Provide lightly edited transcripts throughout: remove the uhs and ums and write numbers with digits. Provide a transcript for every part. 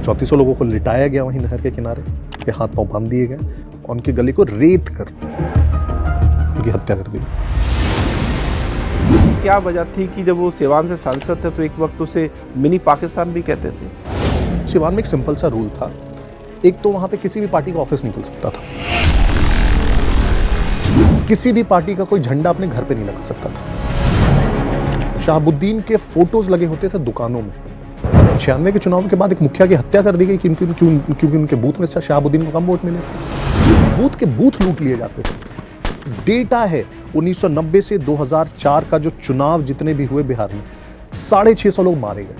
3400 लोगों को लिटाया गया वहीं नहर के किनारे, के हाथ पांव बांध दिए गए और उनके गले को रेत कर उनकी हत्या कर दी। क्या वजह थी कि जब वो सिवान से सांसद थे तो एक वक्त उसे मिनी पाकिस्तान भी कहते थे? सिवान में एक सिंपल सा रूल था, एक तो वहां पे किसी भी पार्टी का ऑफिस नहीं खुल सकता था, किसी भी पार्टी का कोई झंडा अपने घर पे नहीं लगा सकता था। शहाबुद्दीन के फोटोज लगे होते थे दुकानों में। 96 के चुनाव के बाद एक मुखिया की हत्या कर दी गई क्योंकि उनके बूथ में शहाबुद्दीन को कम वोट मिले थे। बूथ के बूथ लूट लिए जाते थे। डेटा है 1990 से 2004 का जो चुनाव जितने भी हुए बिहार में, 650 लोग मारे गए।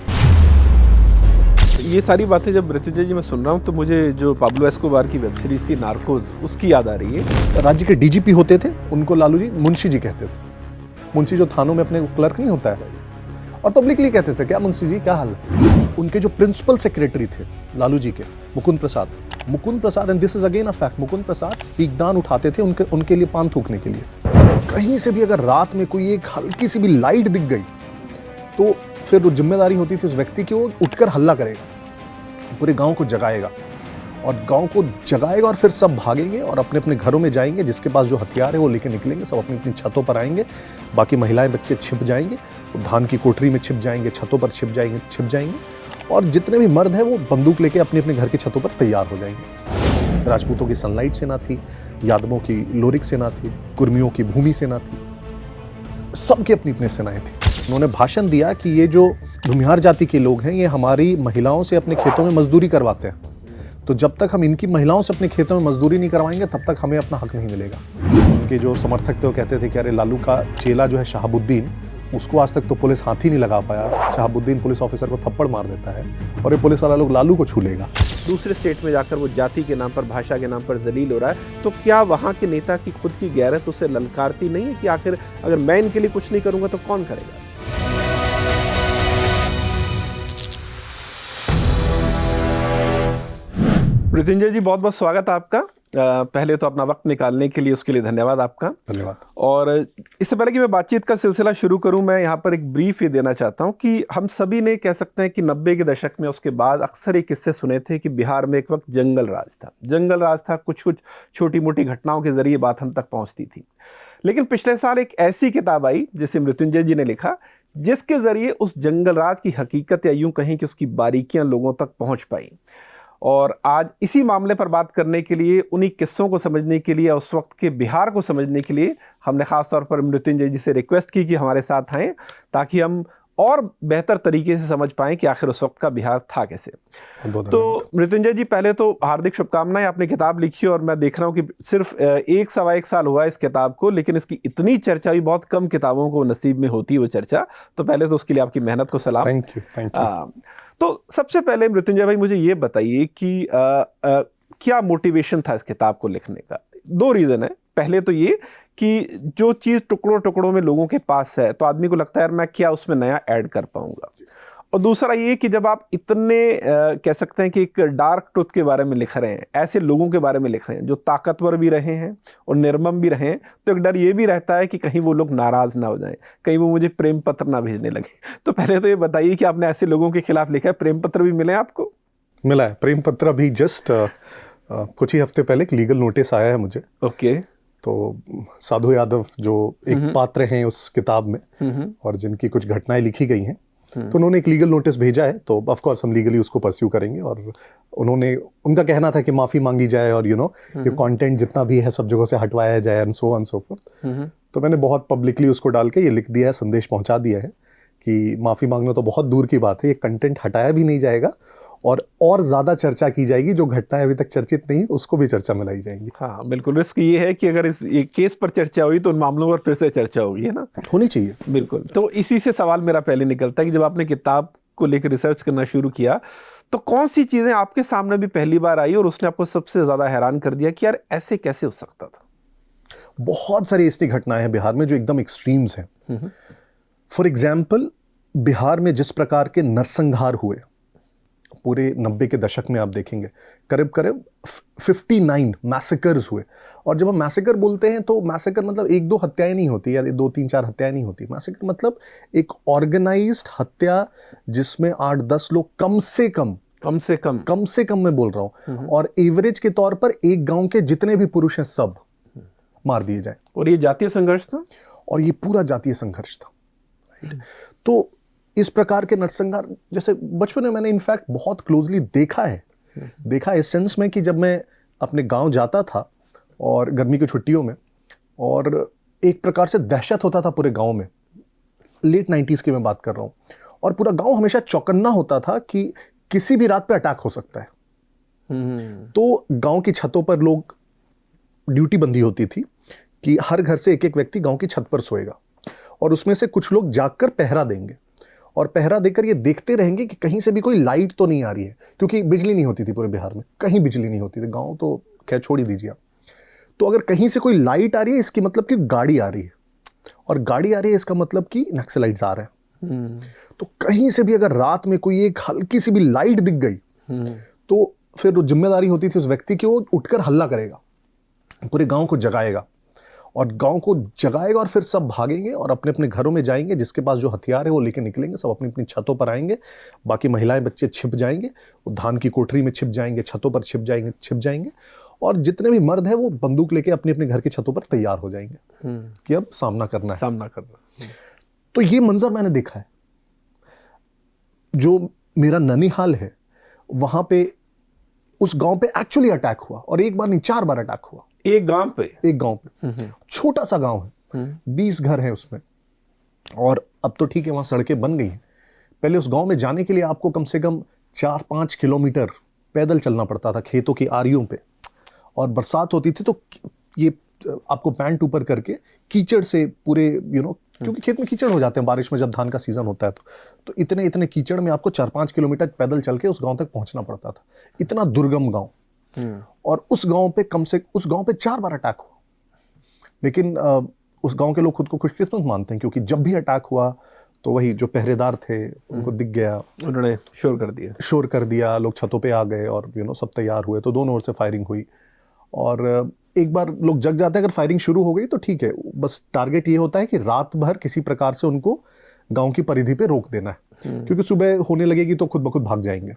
ये सारी बातें जब मृत्युंजय जी मैं सुन रहा हूँ तो मुझे जो पाब्लो एस्कोबार की वेब सीरीज थी नार्कोज, उसकी याद आ रही है। राज्य के डीजीपी होते थे, उनको लालू जी मुंशी जी कहते थे। मुंशी जो थानों में अपने क्लर्क नहीं होता है, और पब्लिकली कहते थे क्या मुंशी जी क्या हाल है। उनके जो प्रिंसिपल सेक्रेटरी थे लालू जी के, Mukund Prasad and this is again a fact, Mukund Prasad पीकदान उठाते थे उनके लिए पान थूकने के लिए। कहीं से भी अगर रात में कोई एक हल्की सी भी लाइट दिख गई तो फिर वो जिम्मेदारी होती थी उस व्यक्ति की, वो उठकर हल्ला करेगा, पूरे गांव को जगाएगा और फिर सब भागेंगे और अपने अपने घरों में जाएंगे। जिसके पास जो हथियार है वो लेके निकलेंगे, सब अपनी अपनी छतों पर आएंगे। बाकी महिलाएं बच्चे छिप जाएंगे, धान की कोठरी में छिप जाएंगे, छतों पर छिप जाएंगे और जितने भी मर्द हैं वो बंदूक लेके अपने अपने घर की छतों पर तैयार हो जाएंगे। राजपूतों की सनलाइट सेना थी, यादवों की लोरिक सेना थी, कुर्मियों की भूमि सेना थी, सबकी अपनी अपनी सेनाएं थी। उन्होंने भाषण दिया कि ये जो भूमिहार जाति के लोग हैं ये हमारी महिलाओं से अपने खेतों में मजदूरी करवाते हैं, तो जब तक हम इनकी महिलाओं से अपने खेतों में मजदूरी नहीं करवाएंगे तब तक हमें अपना हक नहीं मिलेगा। उनके जो समर्थक थे वो कहते थे कि अरे लालू का चेला जो है शहाबुद्दीन, उसको आज तक तो पुलिस हाथ ही नहीं लगा पाया। शहाबुद्दीन पुलिस ऑफिसर को थप्पड़ मार देता है और ये पुलिस वाला लोग लालू को छू लेगा। दूसरे स्टेट में जाकर वो जाति के नाम पर, भाषा के नाम पर जलील हो रहा है, तो क्या वहाँ के नेता की खुद की गैरत उसे ललकारती नहीं है कि आखिर अगर मैं इनके लिए कुछ नहीं करूँगा तो कौन करेगा? मृत्युंजय जी बहुत बहुत स्वागत है आपका। पहले तो अपना वक्त निकालने के लिए उसके लिए धन्यवाद आपका। धन्यवाद। और इससे पहले कि मैं बातचीत का सिलसिला शुरू करूं, मैं यहाँ पर एक ब्रीफ ये देना चाहता हूं कि हम सभी ने कह सकते हैं कि 90 के दशक में उसके बाद अक्सर ये किस्से सुने थे कि बिहार में एक वक्त जंगल राज था। कुछ छोटी मोटी घटनाओं के जरिए बात हम तक पहुँचती थी। लेकिन पिछले साल एक ऐसी किताब आई जिसे मृत्युंजय जी ने लिखा, जिसके जरिए उस जंगल राज की हकीकत या यूं कहें कि उसकी बारीकियां लोगों तक पहुँच पाई। और आज इसी मामले पर बात करने के लिए, उन्हीं किस्सों को समझने के लिए, उस वक्त के बिहार को समझने के लिए हमने खास तौर पर मृत्युंजय जी से रिक्वेस्ट की कि हमारे साथ आएं, ताकि हम और बेहतर तरीके से समझ पाएं कि आखिर उस वक्त का बिहार था कैसे। तो मृत्युंजय जी पहले तो हार्दिक शुभकामनाएं, आपने किताब लिखी और मैं देख रहा हूं कि सिर्फ 1-1.25 साल हुआ इस किताब को, लेकिन इसकी इतनी चर्चा हुई, बहुत कम किताबों को नसीब में होती है वो चर्चा। तो पहले तो उसके लिए आपकी मेहनत को सलाम। Thank you. तो सबसे पहले मृत्युंजय भाई मुझे ये बताइए कि क्या मोटिवेशन था इस किताब को लिखने का? 2 रीज़न है। पहले तो ये कि जो चीज़ टुकड़ों टुकड़ों में लोगों के पास है तो आदमी को लगता है यार मैं क्या उसमें नया ऐड कर पाऊंगा। और दूसरा ये कि जब आप इतने कह सकते हैं कि एक डार्क ट्रुथ के बारे में लिख रहे हैं, ऐसे लोगों के बारे में लिख रहे हैं जो ताकतवर भी रहे हैं और निर्मम भी रहे हैं, तो एक डर ये भी रहता है कि कहीं वो लोग नाराज़ ना हो जाएं, कहीं वो मुझे प्रेम पत्र ना भेजने लगे। तो पहले तो ये बताइए कि आपने ऐसे लोगों के खिलाफ लिखा है, प्रेम पत्र भी मिले आपको? मिला है प्रेम पत्र अभी जस्ट कुछ ही हफ्ते पहले एक लीगल नोटिस आया है मुझे। ओके। तो साधु यादव जो एक पात्र हैं उस किताब में और जिनकी कुछ घटनाएं लिखी गई हैं, तो उन्होंने एक लीगल नोटिस भेजा है। तो ऑफ कोर्स हम लीगली उसको परस्यू करेंगे। और उनका कहना था कि माफ़ी मांगी जाए और कि कंटेंट जितना भी है सब जगहों से हटवाया जाए and so on so fourth. तो मैंने बहुत पब्लिकली उसको डाल के ये लिख दिया है, संदेश पहुंचा दिया है कि माफ़ी मांगना तो बहुत दूर की बात है, ये कंटेंट हटाया भी नहीं जाएगा और ज़्यादा चर्चा की जाएगी। जो घटनाएं अभी तक चर्चित नहीं उसको भी चर्चा में लाई जाएंगी। हाँ बिल्कुल। रिस्क ये है कि अगर इस ये केस पर चर्चा हुई तो उन मामलों पर फिर से चर्चा होगी, है ना? होनी चाहिए। बिल्कुल। तो इसी से सवाल मेरा पहले निकलता है कि जब आपने किताब को लेकर रिसर्च करना शुरू किया तो कौन सी चीज़ें आपके सामने भी पहली बार आई और उसने आपको सबसे ज़्यादा हैरान कर दिया कि यार ऐसे कैसे हो सकता था? बहुत सारी ऐसी घटनाएं हैं बिहार में जो एकदम एक्सट्रीम्स हैं। फॉर एग्जाम्पल, बिहार में जिस प्रकार के नरसंहार हुए पूरे 90 के दशक में, आप देखेंगे करीब 59 मैसेकर्स हुए। और जब हम मैसेकर बोलते हैं तो मैसेकर मतलब 1-2 हत्याएं नहीं होती या 2-3-4 हत्याएं नहीं होती। मैसेकर मतलब एक ऑर्गेनाइज्ड हत्या जिसमें 8-10 लोग कम से कम कम से कम मैं बोल रहा हूं, और एवरेज के तौर पर एक गांव के जितने भी पुरुष हैं सब मार दिए जाए। और ये जातीय संघर्ष था, और ये पूरा जातीय संघर्ष था। तो इस प्रकार के नरसंहार जैसे बचपन में मैंने इनफैक्ट बहुत क्लोजली देखा इस सेंस में कि जब मैं अपने गांव जाता था और गर्मी की छुट्टियों में, और एक प्रकार से दहशत होता था पूरे गांव में, लेट 90s की मैं बात कर रहा हूं, और पूरा गांव हमेशा चौकन्ना होता था कि किसी भी रात पे अटैक हो सकता है। तो गांव की छतों पर लोग ड्यूटी बंदी होती थी कि हर घर से एक एक व्यक्ति गांव की छत पर सोएगा, और उसमें से कुछ लोग जागकर पहरा देंगे, और पहरा देकर ये देखते रहेंगे कि कहीं से भी कोई लाइट तो नहीं आ रही है, क्योंकि बिजली नहीं होती थी पूरे बिहार में, कहीं बिजली नहीं होती थी। गांव तो खैर छोड़ ही दीजिए आप। तो अगर कहीं से कोई लाइट आ रही है, इसकी मतलब कि गाड़ी आ रही है, और गाड़ी आ रही है इसका मतलब कि नक्सलाइट्स आ रहे हैं। तो कहीं से भी अगर रात में कोई एक हल्की सी भी लाइट दिख गई, तो फिर वो जिम्मेदारी होती थी उस व्यक्ति की, वो उठकर हल्ला करेगा, पूरे गांव को जगाएगा, और फिर सब भागेंगे और अपने अपने घरों में जाएंगे, जिसके पास जो हथियार है वो लेके निकलेंगे, सब अपनी अपनी छतों पर आएंगे, बाकी महिलाएं बच्चे छिप जाएंगे, वो धान की कोठरी में छिप जाएंगे, छतों पर छिप जाएंगे, और जितने भी मर्द हैं वो बंदूक लेके अपने अपने घर की छतों पर तैयार हो जाएंगे कि अब सामना करना है। तो ये मंजर मैंने देखा है। जो मेरा ननिहाल है, वहां पे उस गांव पे एक्चुअली अटैक हुआ, और एक बार नहीं 4 बार अटैक हुआ। एक गांव पे छोटा सा गांव है, 20 घर हैं उसमें, और अब तो ठीक है वहां सड़कें बन गई हैं। पहले उस गांव में जाने के लिए आपको कम से कम 4-5 किलोमीटर पैदल चलना पड़ता था खेतों की आरियों पे, और बरसात होती थी तो ये आपको पैंट ऊपर करके कीचड़ से पूरे क्योंकि खेत में कीचड़ हो जाते हैं बारिश में जब धान का सीजन होता है, तो इतने कीचड़ में आपको 4-5 किलोमीटर पैदल चल के उस गांव तक पहुंचना पड़ता था। इतना दुर्गम गांव, और उस गांव पे 4 बार अटैक हुआ। लेकिन उस गांव के लोग खुद को खुशकिस्मत मानते हैं, क्योंकि जब भी अटैक हुआ तो वही जो पहरेदार थे उनको दिख गया, उन्होंने शोर कर दिया, लोग छतों पे आ गए, और सब तैयार हुए, तो दोनों ओर से फायरिंग हुई। और एक बार लोग जग जाते हैं, अगर फायरिंग शुरू हो गई तो ठीक है, बस टारगेट ये होता है कि रात भर किसी प्रकार से उनको गांव की परिधि पे रोक देना है, क्योंकि सुबह होने लगेगी तो खुद ब खुद भाग जाएंगे।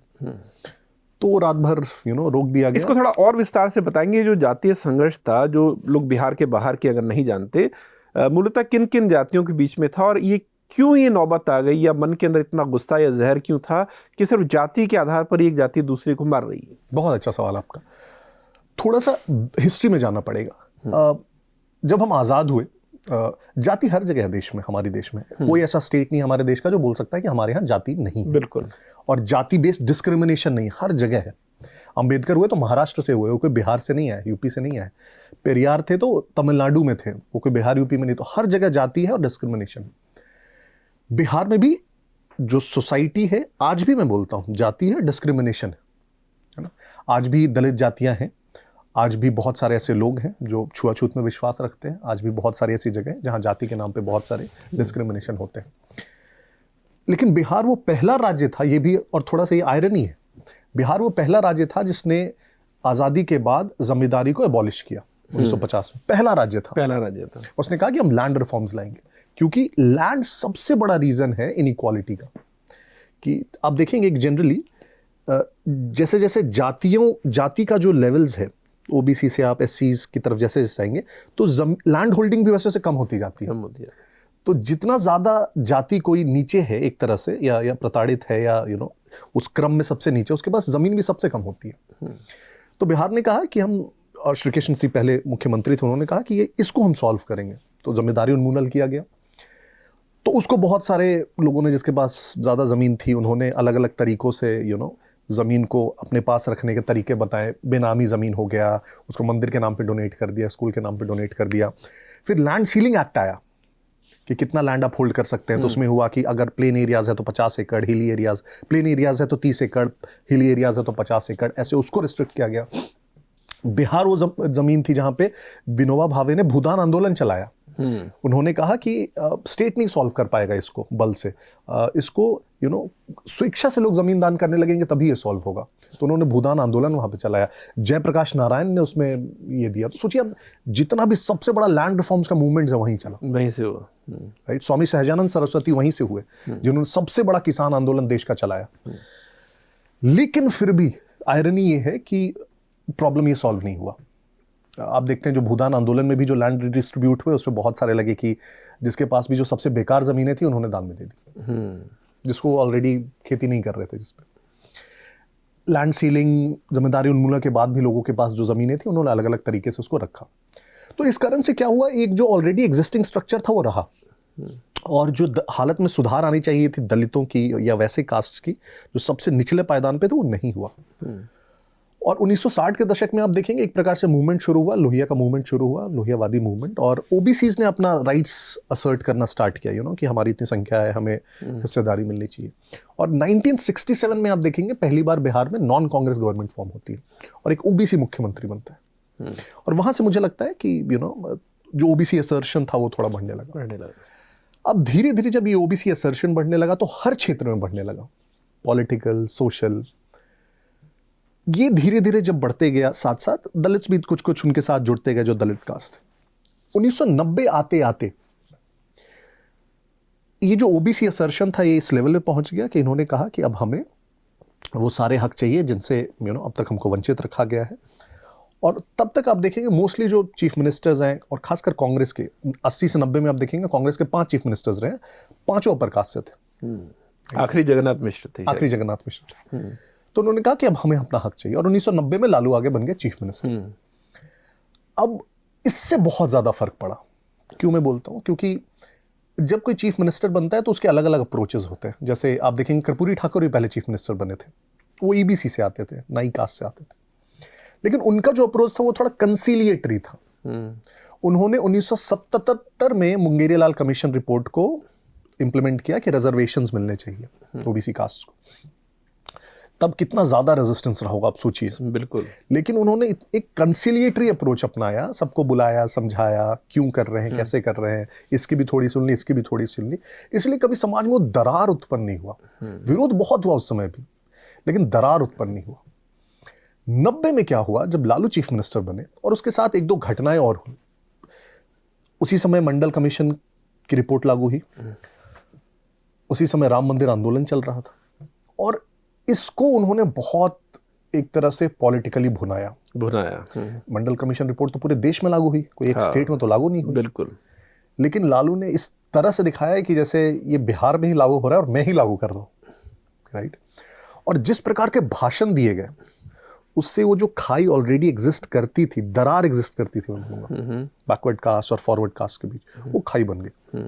तो रात भर रोक दिया गया। इसको थोड़ा और विस्तार से बताएंगे, जो जातीय संघर्ष था, जो लोग बिहार के बाहर के अगर नहीं जानते, मूलतः किन किन जातियों के बीच में था, और ये क्यों ये नौबत आ गई, या मन के अंदर इतना गुस्सा या जहर क्यों था कि सिर्फ जाति के आधार पर एक जाति दूसरे को मार रही है? बहुत अच्छा सवाल आपका। थोड़ा सा हिस्ट्री में जाना पड़ेगा। जब हम आज़ाद हुए, जाति हर जगह है देश में, हमारे देश में कोई ऐसा स्टेट नहीं हमारे देश का जो बोल सकता है कि हमारे यहाँ जाति नहीं है। बिल्कुल। और जाति बेस्ड डिस्क्रिमिनेशन नहीं, हर जगह है। अंबेडकर हुए तो महाराष्ट्र से हुए, वो कोई बिहार से नहीं आए, यूपी से नहीं आए। पेरियार थे तो तमिलनाडु में थे, वो कोई बिहार यूपी में नहीं। तो हर जगह जाति है और डिस्क्रिमिनेशन है। बिहार में भी जो सोसाइटी है, आज भी मैं बोलता हूँ जाति है, डिस्क्रिमिनेशन है ना। आज भी दलित जातियां हैं, आज भी बहुत सारे ऐसे लोग हैं जो छुआछूत में विश्वास रखते हैं, आज भी बहुत सारी ऐसी जगह हैं जहां जाति के नाम पे बहुत सारे डिस्क्रिमिनेशन होते हैं। लेकिन बिहार वो पहला राज्य था, ये भी, और थोड़ा सा ये आयरनी है, बिहार वो पहला राज्य था जिसने आज़ादी के बाद जमींदारी को एबॉलिश किया। 1950 में पहला राज्य था। उसने कहा कि हम लैंड रिफॉर्म्स लाएंगे, क्योंकि लैंड सबसे बड़ा रीजन है इनइक्वालिटी का। कि आप देखेंगे एक जनरली जैसे जैसे जाति का जो लेवल्स है, ओबीसी से आप एससीज की तरफ जैसे जैसे आएंगे, तो लैंड होल्डिंग भी वैसे से कम होती जाती है। तो जितना ज्यादा जाति कोई नीचे है एक तरह से, या प्रताड़ित है, या उस क्रम में सबसे नीचे, उसके पास जमीन भी सबसे कम होती है। तो बिहार ने कहा कि हम, और श्री कृष्ण सिंह पहले मुख्यमंत्री थे, उन्होंने कहा कि इसको हम सॉल्व करेंगे। तो जमींदारी उन्मूलन किया गया। तो उसको बहुत सारे लोगों ने, जिसके पास ज्यादा जमीन थी, उन्होंने अलग अलग तरीकों से ज़मीन को अपने पास रखने के तरीके बताए। बेनामी ज़मीन हो गया, उसको मंदिर के नाम पे डोनेट कर दिया, स्कूल के नाम पे डोनेट कर दिया। फिर लैंड सीलिंग एक्ट आया कि कितना लैंड आप होल्ड कर सकते हैं। तो उसमें हुआ कि अगर प्लेन एरियाज है तो 50 एकड़, हिली एरियाज, प्लेन एरियाज है तो 30 एकड़, हिली एरियाज है तो 50 एकड़, ऐसे उसको रिस्ट्रिक्ट किया गया। बिहार वो ज़मीन थी जहाँ पे विनोबा भावे ने भूदान आंदोलन चलाया। उन्होंने कहा कि स्टेट नहीं सॉल्व कर पाएगा इसको बल से, इसको स्वेच्छा से लोग जमीन दान करने लगेंगे तभी ये सॉल्व होगा। तो उन्होंने भूदान आंदोलन वहां पे चलाया। जयप्रकाश नारायण ने उसमें ये दिया। तो सोचिए अब जितना भी सबसे बड़ा लैंड रिफॉर्म्स का मूवमेंट है वहीं चला, वहीं से हुआ, राइट। स्वामी सहजानंद सरस्वती वहीं से हुए, जिन्होंने सबसे बड़ा किसान आंदोलन देश का चलाया। लेकिन फिर भी आयरनी ये है कि प्रॉब्लम ये सॉल्व नहीं हुआ। आप देखते हैं जो भूदान आंदोलन में भी जो लैंड रिडिस्ट्रीब्यूट हुए उसमें बहुत सारे लगे कि जिसके पास भी जो सबसे बेकार ज़मीनें थी उन्होंने दान में दे दी, जिसको ऑलरेडी खेती नहीं कर रहे थे, जिसपे लैंड सीलिंग, जिम्मेदारी उन्मूलन के बाद भी लोगों के पास जो ज़मीनें थी उन्होंने अलग अलग तरीके से उसको रखा। तो इस कारण से क्या हुआ, एक जो ऑलरेडी एग्जिस्टिंग स्ट्रक्चर था वो रहा, और जो हालत में सुधार आनी चाहिए थी दलितों की या वैसे कास्ट की जो सबसे निचले पायदान पे थे वो नहीं हुआ। और 1960 के दशक में आप देखेंगे एक प्रकार से मूवमेंट शुरू हुआ, लोहिया का मूवमेंट शुरू हुआ, लोहियावादी मूवमेंट, और ओबीसीज ने अपना राइट्स असर्ट करना स्टार्ट किया, कि हमारी इतनी संख्या है, हमें हिस्सेदारी मिलनी चाहिए। और 1967 में आप देखेंगे पहली बार बिहार में नॉन कांग्रेस गवर्नमेंट फॉर्म होती है और एक ओबीसी मुख्यमंत्री बनता है। और वहां से मुझे लगता है कि जो ओबीसी असर्शन था वो थोड़ा बढ़ने लगा। अब धीरे धीरे जब ये ओबीसी असर्शन बढ़ने लगा तो हर क्षेत्र में बढ़ने लगा, पॉलिटिकल, सोशल, ये धीरे धीरे जब बढ़ते गया, साथ साथ दलित भी कुछ कुछ उनके साथ जुड़ते गए जो दलित कास्ट। 1990 आते आते ये जो ओबीसी असर्शन था ये इस लेवल पे पहुंच गया कि इन्होंने कहा कि अब हमें वो सारे हक चाहिए जिनसे अब तक हमको वंचित रखा गया है। और तब तक आप देखेंगे मोस्टली जो चीफ मिनिस्टर्स हैं, और खासकर कांग्रेस के 80 से 90 में आप देखेंगे कांग्रेस के 5 चीफ मिनिस्टर्स रहे, 5 अपर कास्ट से थे। आखिरी जगन्नाथ मिश्र थे। तो उन्होंने कहा कि अब हमें अपना हक चाहिए, और 1990 में लालू आगे बन गए चीफ मिनिस्टर। अब इससे बहुत ज्यादा फर्क पड़ा। क्यों मैं बोलता हूं, क्योंकि जब कोई चीफ मिनिस्टर बनता है तो उसके अलग अलग अप्रोचेस होते हैं। जैसे आप देखेंगे कर्पूरी ठाकुर भी पहले चीफ मिनिस्टर बने थे, वो ईबीसी से आते थे, नाई कास्ट से आते थे, लेकिन उनका जो अप्रोच था वो थोड़ा कंसीलिएटरी था। उन्होंने 1977 में मुंगेरीलाल कमीशन रिपोर्ट को इंप्लीमेंट किया कि रिजर्वेशंस मिलने चाहिए ओबीसी कास्ट को। तब कितना ज्यादा रेजिस्टेंस रहा होगा आप सोचिए। बिल्कुल। लेकिन उन्होंने एक कंसीलिएटरी अप्रोच अपनाया, सबको बुलाया, समझाया क्यों कर रहे हैं, कैसे कर रहे हैं, इसकी भी थोड़ी सुन ली, इसकी भी थोड़ी सुन ली। इसलिए कभी समाज में वो दरार उत्पन्न नहीं हुआ। विरोध बहुत हुआ उस समय भी, लेकिन दरार उत्पन्न नहीं हुआ। 90 में क्या हुआ, जब लालू चीफ मिनिस्टर बने और उसके साथ एक दो घटनाएं और हुई। उसी समय मंडल कमीशन की रिपोर्ट लागू हुई, उसी समय राम मंदिर आंदोलन चल रहा था, और इसको उन्होंने बहुत एक तरह से पॉलिटिकली भुनाया। मंडल कमीशन रिपोर्ट तो पूरे देश में लागू हुई, कोई एक स्टेट में तो लागू नहीं हुई। बिल्कुल। लेकिन लालू ने इस तरह से दिखाया है कि जैसे ये बिहार में ही लागू हो रहा है और मैं ही लागू कर रहा हूं, राइट। और जिस प्रकार के भाषण दिए गए उससे वो जो खाई ऑलरेडी एग्जिस्ट करती थी, दरार एग्जिस्ट करती थी बैकवर्ड कास्ट और फॉरवर्ड कास्ट के बीच, वो खाई बन गई।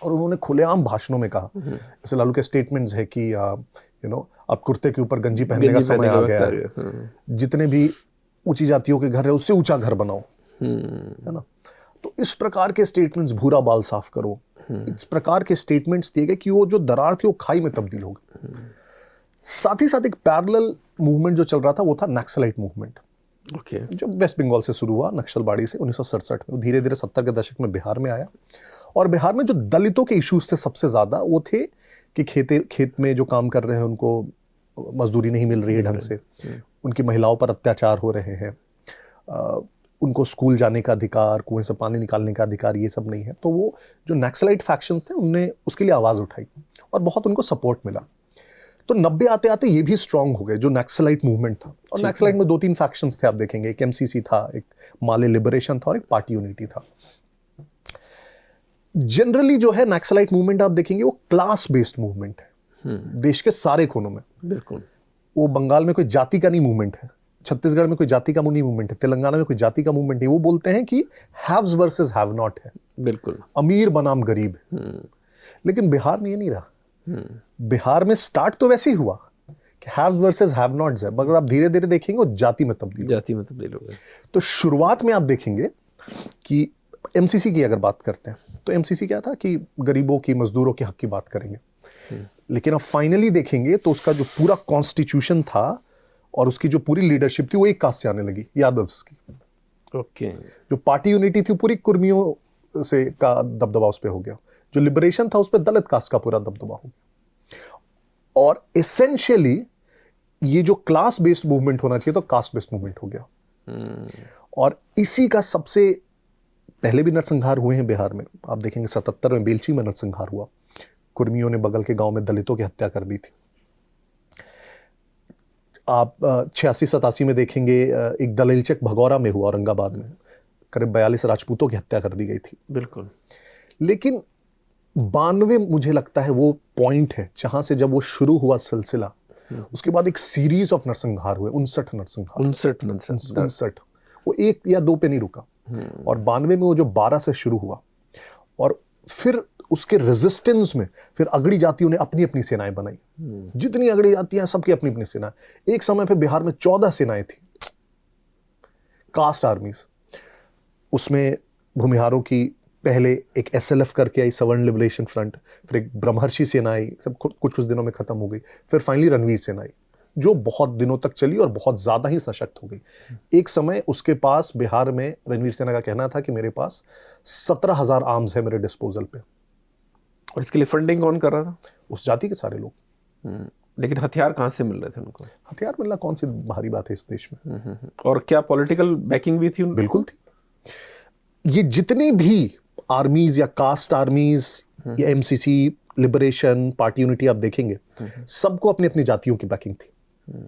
और उन्होंने खुलेआम भाषणों में कहा, जैसे लालू के स्टेटमेंट्स है कि अब कुर्ते के ऊपर गंजी पहनने का समय आ गया है, जितने भी ऊंची जातियों के घर है उससे ऊंचा घर बनाओ, है ना। तो इस प्रकार के स्टेटमेंट्स, भूरा बाल साफ करो, इस प्रकार के स्टेटमेंट्स दिए गए कि वो जो दरार थी वो खाई में तब्दील हो गई। साथ ही साथ एक पैरेलल मूवमेंट जो चल रहा था वो था नक्सलाइट मूवमेंट, जो वेस्ट बंगाल से शुरू हुआ, नक्सलबाड़ी से 1967 में, धीरे धीरे 70 के दशक में बिहार में आया। और बिहार में जो दलितों के इश्यूज थे सबसे ज्यादा वो थे कि खेत में जो काम कर रहे हैं उनको मजदूरी नहीं मिल रही है ढंग से, उनकी महिलाओं पर अत्याचार हो रहे हैं, उनको स्कूल जाने का अधिकार, कुएं से पानी निकालने का अधिकार, ये सब नहीं है। तो वो जो नक्सलाइट फैक्शंस थे उनने उसके लिए आवाज उठाई और बहुत उनको सपोर्ट मिला। तो 90 आते आते ये भी स्ट्रांग हो गए जो नक्सलाइट मूवमेंट था। और नक्सलाइट में 2-3 फैक्शंस थे, आप देखेंगे, एक एमसीसी था, एक माले लिबरेशन था और एक पार्टी यूनिटी था। जनरली जो है नक्सलाइट मूवमेंट आप देखेंगे वो क्लास बेस्ड मूवमेंट है देश के सारे कोनों में। बिल्कुल। वो बंगाल में कोई जाति का नहीं मूवमेंट है, छत्तीसगढ़ में कोई जाति का नहीं मूवमेंट है, तेलंगाना में कोई जाति का मूवमेंट नहीं। वो बोलते हैं कि हैव्स वर्सेस हैव नॉट है। बिल्कुल। अमीर बनाम गरीब। लेकिन बिहार में ये नहीं रहा। बिहार में स्टार्ट तो वैसे ही हुआ कि हैव्स वर्सेस हैव नॉट्स है, मगर आप धीरे धीरे देखेंगे वो जाति में तब्दील हो गए। तो शुरुआत में आप देखेंगे कि एमसीसी की अगर बात करते हैं तो एमसीसी क्या था कि गरीबों की, मजदूरों के हक की बात करेंगे। लेकिन अब फाइनली देखेंगे तो उसका जो पूरा कॉन्स्टिट्यूशन था और उसकी जो पूरी लीडरशिप थी वो एक कास्ट से आने लगी, यादव्स की। ओके। जो पार्टी यूनिटी थी पूरी कुर्मियों से का दबदबा उस पर हो गया। जो लिबरेशन था उस पर दलित कास्ट का पूरा दबदबा हो गया। और एसेंशियली ये जो क्लास बेस्ड मूवमेंट होना चाहिए तो कास्ट बेस्ड मूवमेंट हो गया। और इसी का सबसे पहले भी नरसंहार हुए हैं बिहार में। आप देखेंगे 77 में बेलची में नरसंहार हुआ, कुर्मियों ने बगल के गांव में दलितों की हत्या कर दी थी। आप 86-87 में देखेंगे एक दलीलचक भगौरा में हुआ, औरंगाबाद में करीब 42 राजपूतों की हत्या कर दी गई थी। बिल्कुल। लेकिन 92 मुझे लगता है वो पॉइंट है जहां से जब वो शुरू हुआ सिलसिला, उसके बाद एक सीरीज ऑफ नरसंहार हुए, 59 नरसंहार, 59। वो एक या दो पे नहीं रुका। और 92 में वो जो 12 से शुरू हुआ, और फिर उसके रेजिस्टेंस में फिर अगड़ी जातियों ने अपनी अपनी सेनाएं बनाई। जितनी अगड़ी जातियां सबकी अपनी अपनी सेना। एक समय पे बिहार में 14 सेनाएं थी, कास्ट आर्मीज। उसमें भूमिहारों की पहले एक SLF करके आई, सवर्ण लिबरेशन फ्रंट, फिर एक ब्रह्मर्षि सेना आई, सब कुछ दिनों में खत्म हो गई। फिर फाइनली रणवीर सेना आई, जो बहुत दिनों तक चली और बहुत ज्यादा ही सशक्त हो गई। एक समय उसके पास, बिहार में रणवीर सेना का कहना था कि मेरे पास 17,000 आर्म्स है मेरे डिस्पोजल पे। और इसके लिए फंडिंग कौन कर रहा था? उस जाति के सारे लोग। लेकिन हथियार कहाँ से मिल रहे थे उनको? हथियार मिलना कौन सी भारी बात है इस देश में। और क्या पॉलिटिकल बैकिंग भी थी उनको? बिल्कुल थी। ये जितने भी आर्मीज या कास्ट आर्मीज या MCC, लिबरेशन पार्टी, यूनिटी आप देखेंगे, सबको अपनी अपनी जातियों की बैकिंग थी,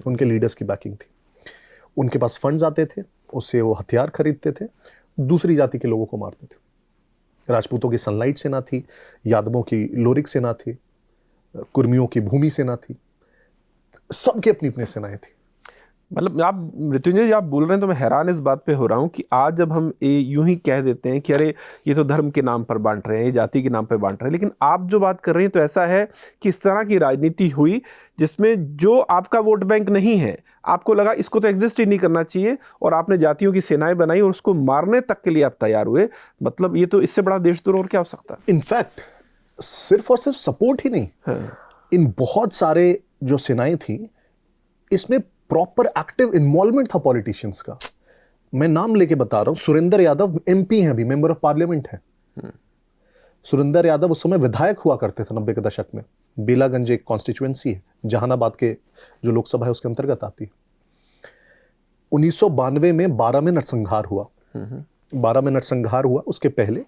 उनके लीडर्स की बैकिंग थी। उनके पास फंड्स आते थे, उससे वो हथियार खरीदते थे, दूसरी जाति के लोगों को मारते थे। राजपूतों की सनलाइट सेना थी, यादवों की लोरिक सेना थी, कुर्मियों की भूमि सेना थी, सबकी अपनी अपनी सेनाएं थी। मतलब आप मृत्युंजय जी, आप बोल रहे हैं तो मैं हैरान इस बात पे हो रहा हूँ कि आज जब हम यूं ही कह देते हैं कि अरे ये तो धर्म के नाम पर बांट रहे हैं, ये जाति के नाम पर बांट रहे हैं, लेकिन आप जो बात कर रहे हैं तो ऐसा है कि इस तरह की राजनीति हुई जिसमें जो आपका वोट बैंक नहीं है, आपको लगा इसको तो एग्जिस्ट ही नहीं करना चाहिए, और आपने जातियों की सेनाएं बनाई और उसको मारने तक के लिए आप तैयार हुए। मतलब ये तो इससे बड़ा देशद्रोह और क्या हो सकता है? इनफैक्ट सिर्फ और सिर्फ सपोर्ट ही नहीं, इन बहुत सारे जो सेनाएं थी, इसमें प्रॉपर एक्टिव इन्वॉल्वमेंट था पॉलिटिशियंस का। मैं नाम लेके बता रहा हूं, सुरेंद्र यादव MP हैं, अभी मेंबर ऑफ पार्लियामेंट है। सुरेंद्र यादव उस समय विधायक हुआ करते थे 90 के दशक में। बेलागंज एक कॉन्स्टिट्यूएंसी है, जहानाबाद के जो लोकसभा है उसके अंतर्गत आती है। 1992 में 12 में नरसंहार हुआ। 12 में नरसंहार हुआ, उसके पहले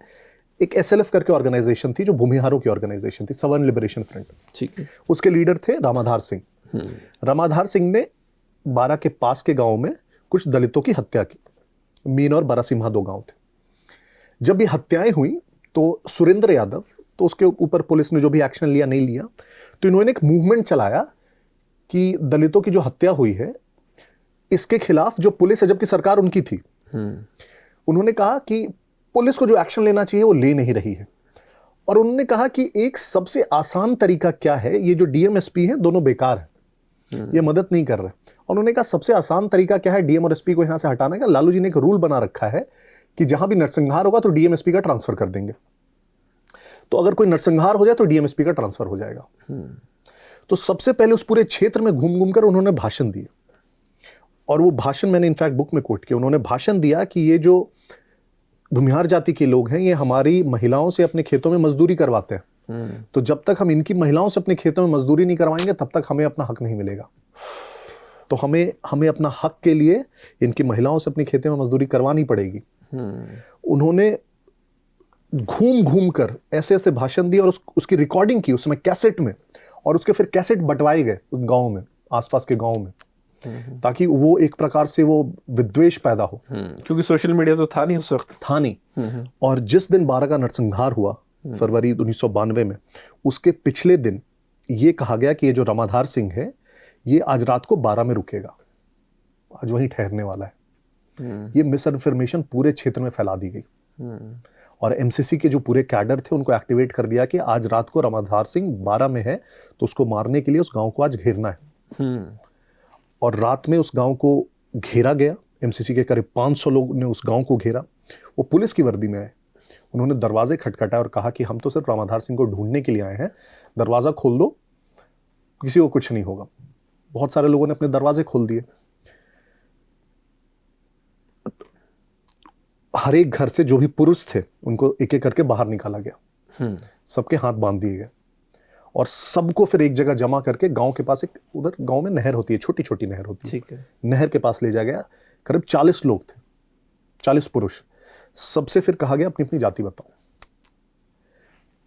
एक SLF करके ऑर्गेनाइजेशन थी, जो भूमिहारों की ऑर्गेनाइजेशन थी, सवर्ण लिबरेशन फ्रंट। ठीक है। उसके लीडर थे रामाधार सिंह। रामाधार सिंह ने 12 के पास के गांव में कुछ दलितों की हत्या की। मीन और बरासिम्हा 2 गांव थे। जब ये हत्याएं हुई तो सुरेंद्र यादव, तो उसके ऊपर पुलिस ने जो भी एक्शन लिया नहीं लिया, तो इन्होंने एक मूवमेंट चलाया कि दलितों की जो हत्या हुई है इसके खिलाफ जो पुलिस है, जबकि सरकार उनकी थी, उन्होंने कहा कि पुलिस को जो एक्शन लेना चाहिए वो ले नहीं रही है। और उन्होंने कहा कि एक सबसे आसान तरीका क्या है, ये जो DM SP है दोनों बेकार है, ये मदद नहीं कर रहे। और उन्होंने कहा सबसे आसान तरीका क्या है DM और SP को यहां से हटाने का। लालू जी ने एक रूल बना रखा है कि जहां भी नरसंहार होगा तो DM SP का ट्रांसफर कर देंगे। तो अगर कोई नरसंहार हो जाए तो DM SP का ट्रांसफर हो जाएगा। तो सबसे पहले उस पूरे क्षेत्र में घूम घूम कर उन्होंने भाषण दिए, और वो भाषण मैंने इनफैक्ट बुक में कोट किया। उन्होंने भाषण दिया कि ये जो भूमिहार जाति के लोग हैं, ये हमारी महिलाओं से अपने खेतों में मजदूरी करवाते हैं, तो जब तक हम इनकी महिलाओं से अपने खेतों में मजदूरी नहीं करवाएंगे तब तक हमें अपना हक नहीं मिलेगा। तो हमें अपना हक के लिए इनकी महिलाओं से अपनी खेतों में मजदूरी करवानी पड़ेगी। उन्होंने घूम घूम कर ऐसे ऐसे भाषण दिए, और उसकी रिकॉर्डिंग की उसमें कैसेट में, और उसके फिर कैसेट बंटवाए गए उस गांव में, आसपास के गांव में, ताकि वो एक प्रकार से वो विद्वेष पैदा हो। क्योंकि सोशल मीडिया तो था नहीं उस वक्त। था नहीं। और जिस दिन 12 का नरसंहार हुआ, फरवरी 1992 में, उसके पिछले दिन ये कहा गया कि ये जो रामाधार सिंह है ये आज रात को 12 में रुकेगा, आज वहीं ठहरने वाला है। ये मिस इन्फॉर्मेशन पूरे क्षेत्र में फैला दी गई, और MCC के जो पूरे कैडर थे उनको एक्टिवेट कर दिया कि आज रात को रामाधार सिंह 12 में है, तो उसको मारने के लिए उस गांव को आज घेरना है। और रात में उस गांव को घेरा गया। MCC के करीब 500 लोग ने उस गांव को घेरा। वो पुलिस की वर्दी में आए, उन्होंने दरवाजे खटखटाए और कहा कि हम तो सिर्फ रामाधार सिंह को ढूंढने के लिए आए हैं, दरवाजा खोल दो, किसी को कुछ नहीं होगा। बहुत सारे लोगों ने अपने दरवाजे खोल दिए। हर एक घर से जो भी पुरुष थे उनको एक एक करके बाहर निकाला गया, सबके हाथ बांध दिए गए, और सबको फिर एक जगह जमा करके गांव के पास, एक उधर गांव में नहर होती है, छोटी छोटी नहर होती है, ठीक है, नहर के पास ले जाया गया। करीब 40 लोग थे, 40 पुरुष। सबसे फिर कहा गया अपनी अपनी जाति बताओ।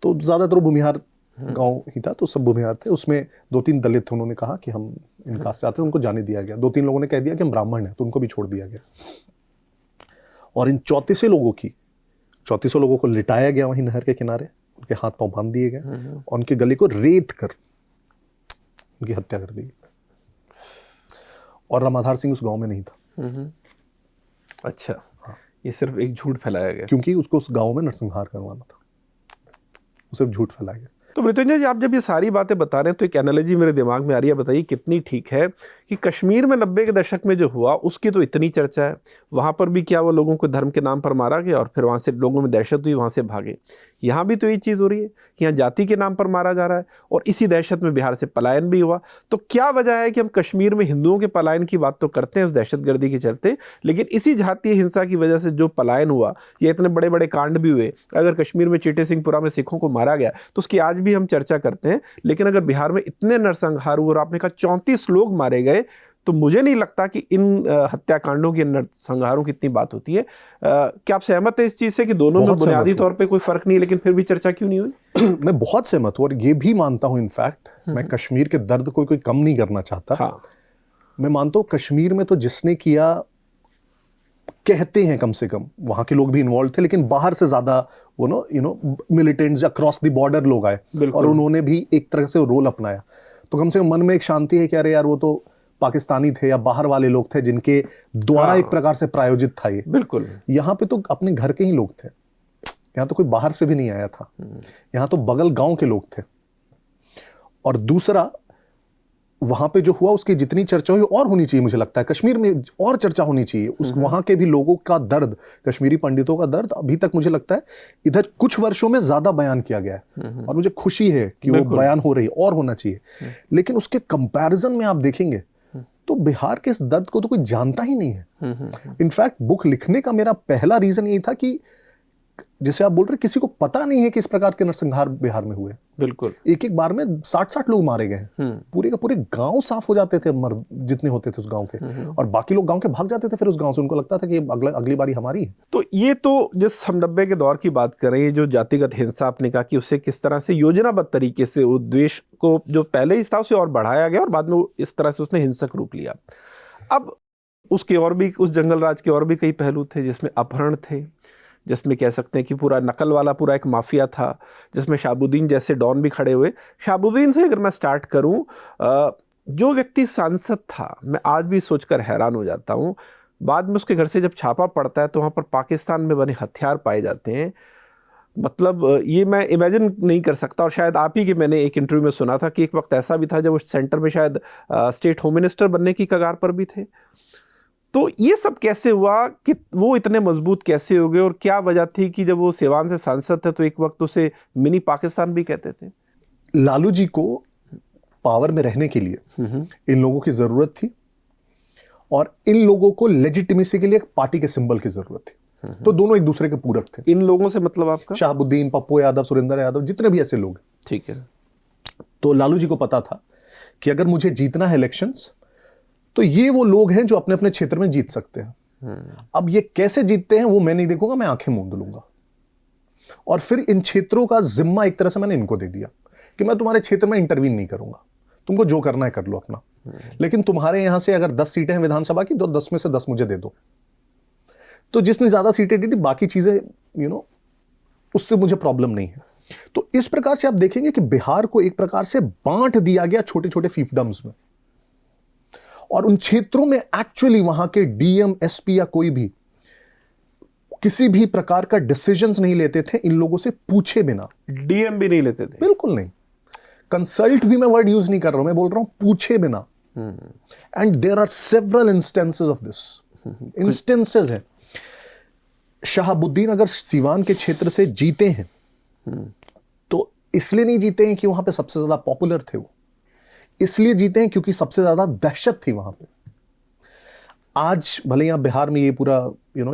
तो ज्यादातर भूमिहार गांव ही था, तो सब भूमिहार थे। उसमें 2-3 दलित थे, उन्होंने कहा कि हम इन कास्ट से आते हैं, उनको जाने दिया गया। 2-3 लोगों ने कह दिया कि हम ब्राह्मण हैं, तो उनको भी छोड़ दिया गया। और इन 3400 लोगों को लिटाया गया वहीं नहर के किनारे, उनके हाथ पांव बांध दिए गए और उनके गले को रेत कर उनकी हत्या कर दी गई। और रामाधार सिंह उस गांव में नहीं था। अच्छा, ये सिर्फ एक झूठ फैलाया गया, क्योंकि उसको उस गांव में नरसंहार करवाना था, वो सिर्फ झूठ फैलाया गया। तो मृत्युंजय जी, आप जब ये सारी बातें बता रहे हैं तो एक एनालॉजी मेरे दिमाग में आ रही है, बताइए कितनी ठीक है कि कश्मीर में 90 के दशक में जो हुआ उसकी तो इतनी चर्चा है, वहाँ पर भी क्या वो लोगों को धर्म के नाम पर मारा गया और फिर वहाँ से लोगों में दहशत हुई, वहाँ से भागे। यहाँ भी तो ये चीज़ हो रही है कि यहाँ जाति के नाम पर मारा जा रहा है और इसी दहशत में बिहार से पलायन भी हुआ। तो क्या वजह है कि हम कश्मीर में हिंदुओं के पलायन की बात तो करते हैं उस दहशतगर्दी के चलते, लेकिन इसी जातीय हिंसा की वजह से जो पलायन हुआ या इतने बड़े बड़े कांड भी हुए, अगर कश्मीर में चीटे सिंहपुरा में सिखों को मारा गया तो उसकी आज भी हम चर्चा करते हैं, लेकिन अगर बिहार में इतने नरसंहार हुए और आपने कहा 34 लोग मारे गए, तो मुझे नहीं लगता कि इन हत्याकांडों की, नरसंहारों की इतनी बात होती है। क्या आप सहमत है इस चीज से कि दोनों में बुनियादी तौर पे कोई फर्क नहीं है, लेकिन फिर भी चर्चा क्यों नहीं हुई? मैं बहुत सहमत हूँ और ये भी मानता हूँ, इनफैक्ट मैं कश्मीर के दर्द को कोई कम नहीं करना चाहता। हाँ। मैं मानता हूँ कश्मीर में तो जिसने किया, कहते हैं कम से कम वहां के लोग भी इन्वॉल्व थे, लेकिन बाहर से ज्यादा वो मिलिटेंट्स या क्रॉस द बॉर्डर लोग आए और उन्होंने भी एक तरह से रोल अपनाया। तो कम से कम मन में एक शांति है कि अरे यार वो तो पाकिस्तानी थे या बाहर वाले लोग थे जिनके द्वारा एक प्रकार से प्रायोजित था ये। बिल्कुल। यहाँ पे तो अपने घर के ही लोग थे, यहाँ तो कोई बाहर से भी नहीं आया था, यहाँ तो बगल गांव के लोग थे। और दूसरा, वहां पे जो हुआ उसकी जितनी चर्चा हुई और होनी चाहिए, मुझे लगता है कश्मीर में और चर्चा होनी चाहिए। उस वहां के भी लोगों का दर्द, कश्मीरी पंडितों का दर्द अभी तक मुझे लगता है इधर कुछ वर्षों में ज्यादा बयान किया गया है और मुझे खुशी है कि वो बयान हो रही और होना चाहिए। लेकिन उसके कंपैरिजन में आप देखेंगे तो बिहार के इस दर्द को तो कोई जानता ही नहीं है। इनफैक्ट बुक लिखने का मेरा पहला रीजन ये था कि जैसे आप बोल रहे, किसी को पता नहीं है कि इस प्रकार के नरसंहार बिहार में हुए। बिल्कुल। एक बार में 60-60 लोग मारे गए, पूरे का पूरे गांव साफ हो जाते थे, जितने होते थे उस गांव के, और बाकी लोग गांव के भाग जाते थे फिर उस गांव से। उनको लगता था कि अगली बारी हमारी है। तो ये तो जिस हम 90 के दौर की बात कर रहे हैं, जो जातिगत हिंसा आपने कहा कि उससे किस तरह से योजनाबद्ध तरीके से वो द्वेष को जो पहले ही था उसे और बढ़ाया गया और बाद में इस तरह से उसने हिंसक रूप लिया। अब उसके और भी, उस जंगल राज के और भी कई पहलू थे, जिसमें अपहरण थे, जिसमें कह सकते हैं कि पूरा नकल वाला पूरा एक माफिया था, जिसमें शाहबुद्दीन जैसे डॉन भी खड़े हुए। शाहबुद्दीन से अगर मैं स्टार्ट करूं, जो व्यक्ति सांसद था, मैं आज भी सोचकर हैरान हो जाता हूं, बाद में उसके घर से जब छापा पड़ता है तो वहाँ पर पाकिस्तान में बने हथियार पाए जाते हैं। मतलब ये मैं इमेजिन नहीं कर सकता। और शायद आप ही के, मैंने एक इंटरव्यू में सुना था कि एक वक्त ऐसा भी था जब उस सेंटर में शायद स्टेट होम मिनिस्टर बनने की कगार पर भी थे। तो ये सब कैसे हुआ कि वो इतने मजबूत कैसे हो गए, और क्या वजह थी कि जब वो सिवान से सांसद थे तो एक वक्त उसे मिनी पाकिस्तान भी कहते थे? लालू जी को पावर में रहने के लिए इन लोगों की जरूरत थी और इन लोगों को लेजिटिमेसी के लिए एक पार्टी के सिंबल की जरूरत थी। तो दोनों एक दूसरे के पूरक थे। इन लोगों से मतलब आपका? शाहबुद्दीन, पप्पू यादव, सुरेंद्र यादव, जितने भी ऐसे लोग। ठीक है। तो लालू जी को पता था कि अगर मुझे जीतना है इलेक्शंस, तो ये वो लोग हैं जो अपने अपने क्षेत्र में जीत सकते हैं। अब ये कैसे जीतते हैं वो मैं नहीं देखूंगा, मैं आंखें मूंद लूंगा। और फिर इन क्षेत्रों का जिम्मा एक तरह से मैंने इनको दे दिया कि मैं तुम्हारे क्षेत्र में इंटरवीन नहीं करूंगा, तुमको जो करना है कर लो अपना, लेकिन तुम्हारे यहां से अगर 10 सीटें हैं विधानसभा की, तो 10 में से 10 मुझे दे दो। तो जिसने ज्यादा सीटें दी थी, बाकी चीजें उससे मुझे प्रॉब्लम नहीं है। तो इस प्रकार से आप देखेंगे कि बिहार को एक प्रकार से बांट दिया गया छोटे छोटे फीफडम्स में, और उन क्षेत्रों में एक्चुअली वहां के डीएम, एसपी या कोई भी किसी भी प्रकार का डिसीजंस नहीं लेते थे इन लोगों से पूछे बिना। डीएम भी नहीं लेते थे? बिल्कुल नहीं। कंसल्ट भी मैं वर्ड यूज नहीं कर रहा हूं, मैं बोल रहा हूं पूछे बिना। And there are several instances of this. Instances है। शहाबुद्दीन अगर सीवान के क्षेत्र से जीते हैं तो इसलिए नहीं जीते हैं कि वहां पे सबसे ज्यादा पॉपुलर थे, वो इसलिए जीते हैं क्योंकि सबसे ज्यादा दहशत थी वहां पे। आज भले यहां बिहार में ये पूरा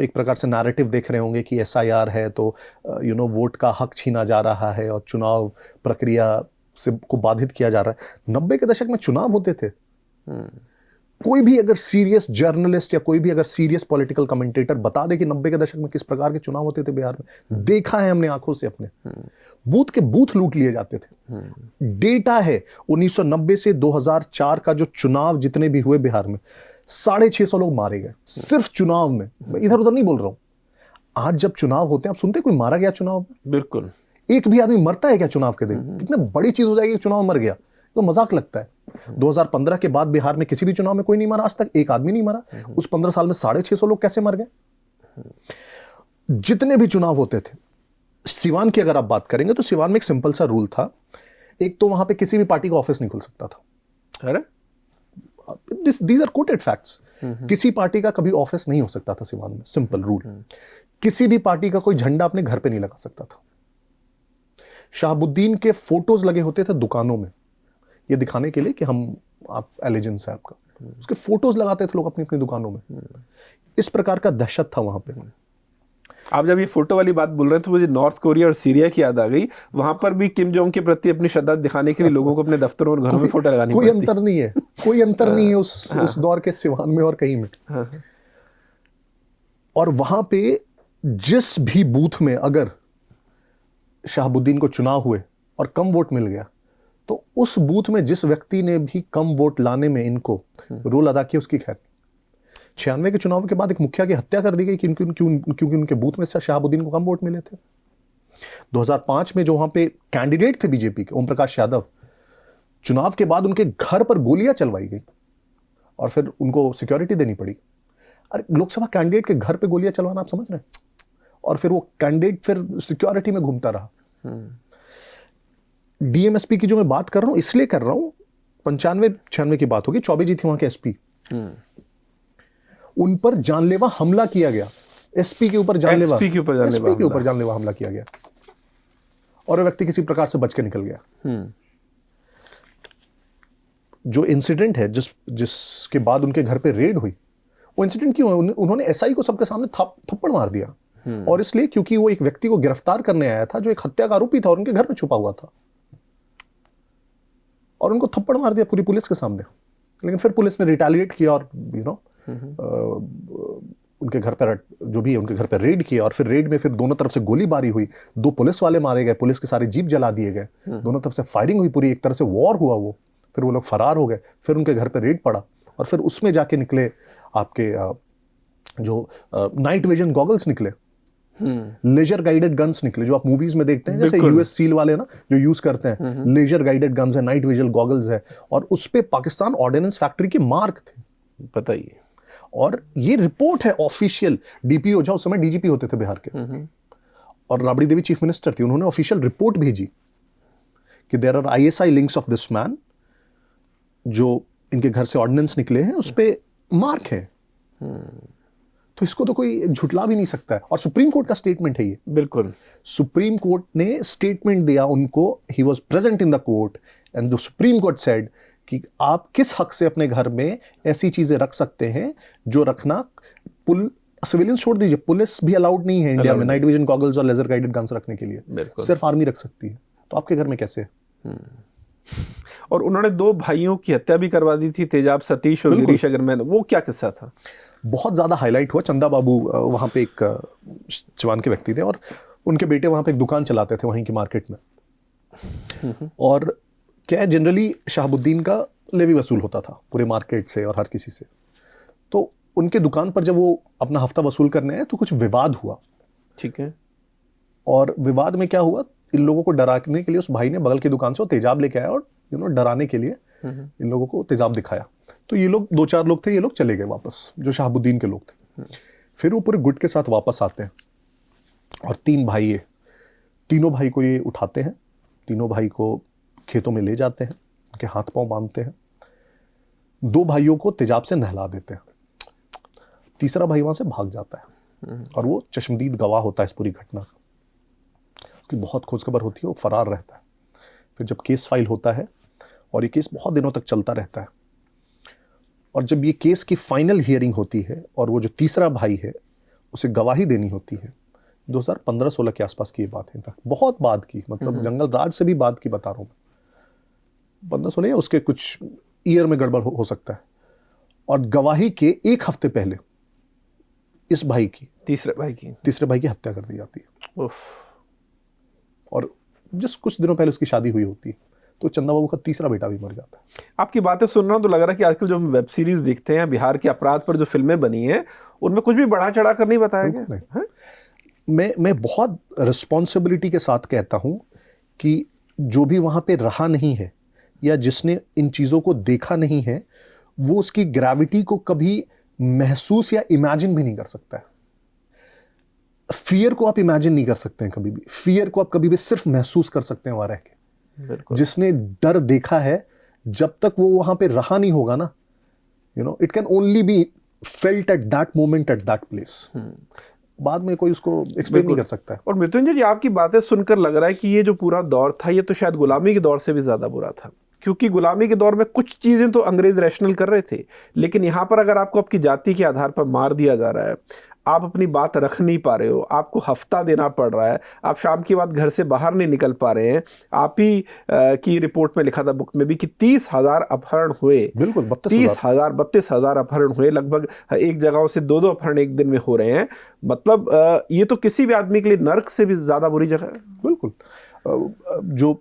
एक प्रकार से नैरेटिव देख रहे होंगे कि एसआईआर है तो वोट का हक छीना जा रहा है और चुनाव प्रक्रिया से को बाधित किया जा रहा है। 90 के दशक में चुनाव होते थे, कोई भी अगर सीरियस जर्नलिस्ट या कोई भी अगर सीरियस पॉलिटिकल कमेंटेटर बता दे कि 90 के दशक में किस प्रकार के चुनाव होते थे बिहार में, देखा है हमने आंखों से अपने, बूथ के बूथ लूट लिए जाते थे। डेटा है 1990 से 2004 का जो चुनाव जितने भी हुए बिहार में, 650 लोग मारे गए सिर्फ चुनाव में। इधर उधर नहीं बोल रहा हूं। आज जब चुनाव होते हैं आप सुनते कोई मारा गया चुनाव में? बिल्कुल। एक भी आदमी मरता है क्या चुनाव के दिन? कितनी बड़ी चीज हो जाएगी चुनाव मर गया, तो मजाक लगता है। 2015 के बाद बिहार में किसी भी चुनाव में कोई नहीं मरा, आज तक एक आदमी नहीं मरा। उस 15 साल में 650 लोग कैसे मर गए? जितने भी चुनाव होते थे, सिवान की अगर आप बात करेंगे तो सिवान में एक सिंपल सा रूल था, एक तो वहां पे किसी भी पार्टी का ऑफिस नहीं खुल सकता था। अरे दीज आर कोटेड फैक्ट्स। किसी पार्टी का कभी ऑफिस नहीं हो सकता था सिवान में, सिंपल रूल। किसी भी पार्टी का कोई झंडा अपने घर पे नहीं लगा सकता था। शहाबुद्दीन के फोटोज लगे होते थे दुकानों में, ये दिखाने के लिए कि आप एलिजेंस है आपका। उसके फोटोज लगाते थे लोग अपनी अपनी दुकानों में। इस प्रकार का दहशत था वहां पे। आप जब ये फोटो वाली बात बोल रहे हैं तो मुझे नॉर्थ कोरिया और सीरिया की याद आ गई। वहां पर भी किम जोंग के प्रति अपनी श्रद्धा दिखाने के लिए लोगों को अपने दफ्तरों और घरों में फोटो लगानी कोई पड़ती। अंतर नहीं है, कोई अंतर नहीं है उस दौर के सिवान में और कहीं में। और वहां पे जिस भी बूथ में अगर शहाबुद्दीन को चुनाव हुए और कम वोट मिल गया, तो उस बूथ में जिस व्यक्ति ने भी कम वोट लाने में इनको रोल अदा किया उसकी खैर। 96 के चुनाव के बाद एक मुखिया की हत्या कर दी गई क्योंकि उनके बूथ में शहाबुद्दीन को कम वोट मिले थे। 2005 में जो वहां पे कैंडिडेट थे बीजेपी के, ओम प्रकाश यादव, चुनाव के बाद उनके घर पर गोलियां चलवाई गई और फिर उनको सिक्योरिटी देनी पड़ी। अरे लोकसभा कैंडिडेट के घर पे गोलियां चलवाना आप समझ रहे हैं? और फिर वो कैंडिडेट फिर सिक्योरिटी में घूमता रहा। डीएमएसपी की जो मैं बात कर रहा हूं इसलिए कर रहा हूं, 95-96 की बात होगी, चौबे जी थी वहां के एसपी, उन पर जानलेवा हमला किया गया। एसपी के ऊपर जानलेवा हमला किया गया और वो व्यक्ति किसी प्रकार से बच के निकल गया। जो इंसिडेंट है जिसके बाद उनके घर पे रेड हुई, वो इंसिडेंट क्यों है? उन्होंने एसआई को सबके सामने थप्पड़ मार दिया, और इसलिए क्योंकि वो एक व्यक्ति को गिरफ्तार करने आया था जो एक हत्या का आरोपी था और उनके घर में छुपा हुआ था, और उनको थप्पड़ मार दिया पूरी पुलिस के सामने। लेकिन फिर पुलिस ने रिटेलिएट किया और उनके घर पर जो भी है उनके घर पर रेड किया, और फिर रेड में फिर दोनों तरफ से गोलीबारी हुई, 2 पुलिस वाले मारे गए, पुलिस के सारे जीप जला दिए गए, दोनों तरफ से फायरिंग हुई, पूरी एक तरह से वॉर हुआ वो। फिर वो लोग फरार हो गए, फिर उनके घर पर रेड पड़ा और फिर उसमें जाके निकले आपके जो नाइट विजन गॉगल्स निकले, लेजर गाइडेड गन्स निकले, जो आप मूवीज में देखते हैं जैसे यूएस सील वाले ना जो यूज करते हैं, लेजर गाइडेड गन्स है, नाइट विजन गॉगल्स है, और उस पे पाकिस्तान ऑर्डिनेंस फैक्ट्री के मार्क थे, बताइए। और ये रिपोर्ट है ऑफिशियल, डीपी ओझा उस समय डीजीपी होते थे बिहार के, और राबड़ी देवी चीफ मिनिस्टर थी, उन्होंने ऑफिशियल रिपोर्ट भेजी कि there are ISI links of this man, जो इनके घर से ऑर्डिनेंस निकले हैं उस पे मार्क है। तो इसको तो कोई झुटला भी नहीं सकता है, और सुप्रीम कोर्ट का स्टेटमेंट है ये। बिल्कुल, सुप्रीम कोर्ट ने स्टेटमेंट दिया उनको, he was present in the court and the supreme court said कि आप किस हक से अपने घर में ऐसी चीजें रख सकते हैं जो रखना, सिविलियंस छोड़ दीजिए, पुलिस भी अलाउड नहीं है इंडिया में नाइट विजन गॉगल्स और लेजर गाइडेड गन्स रखने के लिए, सिर्फ आर्मी रख सकती है, तो आपके घर में कैसे? और उन्होंने 2 भाइयों की हत्या भी करवा दी थी, तेजाब सतीश और गिरीश अगरमैन, वो क्या किस्सा था? बहुत ज्यादा हाईलाइट हुआ। चंदा बाबू वहां पे एक सिवान के व्यक्ति थे और उनके बेटे वहां पे एक दुकान चलाते थे वहीं की मार्केट में, और क्या जनरली शहाबुद्दीन का लेवी वसूल होता था पूरे मार्केट से और हर किसी से। तो उनके दुकान पर जब वो अपना हफ्ता वसूल करने आए तो कुछ विवाद हुआ, ठीक है, और विवाद में क्या हुआ, इन लोगों को डराने के लिए उस भाई ने बगल की दुकान से तेजाब लेके आया और डराने के लिए इन लोगों को तेजाब दिखाया। तो ये लोग 2-4 लोग थे, ये लोग चले गए वापस, जो शहाबुद्दीन के लोग थे। फिर वो पूरे गुट के साथ वापस आते हैं और 3 भाई है, तीनों भाई को ये उठाते हैं, तीनों भाई को खेतों में ले जाते हैं, उनके हाथ पांव बांधते हैं, 2 भाइयों को तेजाब से नहला देते हैं, तीसरा भाई वहां से भाग जाता है और वो चश्मदीद गवाह होता है इस पूरी घटना का, उसकी बहुत खोज खबर होती है, वो फरार रहता है। फिर जब केस फाइल होता है और ये केस बहुत दिनों तक चलता रहता है, और जब ये केस की फाइनल हियरिंग होती है और वो जो तीसरा भाई है उसे गवाही देनी होती है, 2015-16 के आसपास की ये बात है, इनफैक्ट बहुत बाद की, मतलब जंगल राज से भी बाद की बता रहा हूँ मैं, 15-16 या उसके कुछ ईयर में गड़बड़ हो सकता है। और गवाही के एक हफ्ते पहले इस भाई की, तीसरे भाई की हत्या कर दी जाती है। उफ। और जिस कुछ दिनों पहले उसकी शादी हुई होती है, तो चंदा बाबू का तीसरा बेटा भी मर जाता है। आपकी बातें सुन रहा हूं तो लग रहा है कि आजकल जो हम वेब सीरीज देखते हैं बिहार के अपराध पर जो फिल्में बनी हैं उनमें कुछ भी बढ़ा चढ़ा कर नहीं बताया गया। नहीं। हैं? मैं बहुत रिस्पॉन्सिबिलिटी के साथ कहता हूं कि जो भी वहां पे रहा नहीं है या जिसने इन चीजों को देखा नहीं है, वो उसकी ग्रेविटी को कभी महसूस या इमेजिन भी नहीं कर सकता है। फियर को आप इमेजिन नहीं कर सकते हैं कभी भी, फियर को आप कभी भी सिर्फ महसूस कर सकते हैं वहां रह के। बिल्कुल। जिसने डर देखा है, जब तक वो वहां पे रहा नहीं होगा ना, it can only be felt at that moment at that place. बाद में कोई उसको एक्सप्लेन नहीं कर सकता है। और मृत्युंजय जी, आपकी बातें सुनकर लग रहा है कि ये जो पूरा दौर था ये तो शायद गुलामी के दौर से भी ज्यादा बुरा था, क्योंकि गुलामी के दौर में कुछ चीजें तो अंग्रेज रैशनल कर रहे थे, लेकिन यहाँ पर अगर आपको आपकी जाति के आधार पर मार दिया जा रहा है, आप अपनी बात रख नहीं पा रहे हो, आपको हफ्ता देना पड़ रहा है, आप शाम के बाद घर से बाहर नहीं निकल पा रहे हैं। आप ही की रिपोर्ट में लिखा था बुक में भी कि 30,000 अपहरण हुए। बिल्कुल, 32,000 अपहरण हुए, लगभग एक जगहों से 2-2 अपहरण एक दिन में हो रहे हैं। मतलब ये तो किसी भी आदमी के लिए नर्क से भी ज्यादा बुरी जगह है। बिल्कुल। जो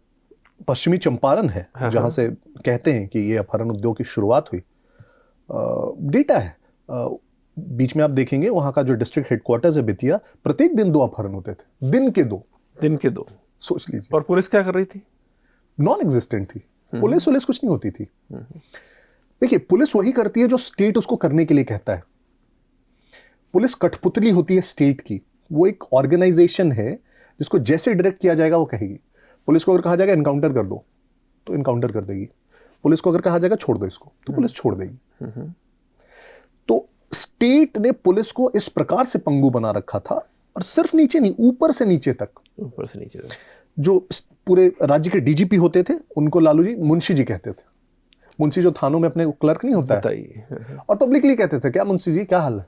पश्चिमी चंपारण है, जहां से कहते हैं कि ये अपहरण उद्योग की शुरुआत हुई, डेटा है। बीच में आप देखेंगे वहां का जो डिस्ट्रिक्ट हेडक्वार्टर्स है बेतिया, प्रत्येक दिन 2 अपहरण होते थे, दिन के दो। सोच लीजिए। और पुलिस क्या कर रही थी? नॉन एग्जिस्टेंट थी। पुलिस कुछ नहीं होती थी। देखिए, पुलिस वही करती है जो स्टेट उसको करने के लिए कहता है। पुलिस कठपुतली होती है स्टेट की। वो एक ऑर्गेनाइजेशन है जिसको जैसे डायरेक्ट किया जाएगा वो कहेगी। पुलिस को अगर कहा जाएगा एनकाउंटर कर दो तो एनकाउंटर कर देगी। पुलिस को अगर कहा जाएगा छोड़ दो इसको तो पुलिस छोड़ देगी। तो स्टेट ने पुलिस को इस प्रकार से पंगु बना रखा था, और सिर्फ नीचे नहीं, ऊपर से नीचे तक। जो पूरे राज्य के डीजीपी होते थे उनको लालू जी मुंशी जी कहते थे। मुंशी जो थानों में अपने क्लर्क नहीं होता है, और पब्लिकली कहते थे क्या मुंशी जी क्या हाल है।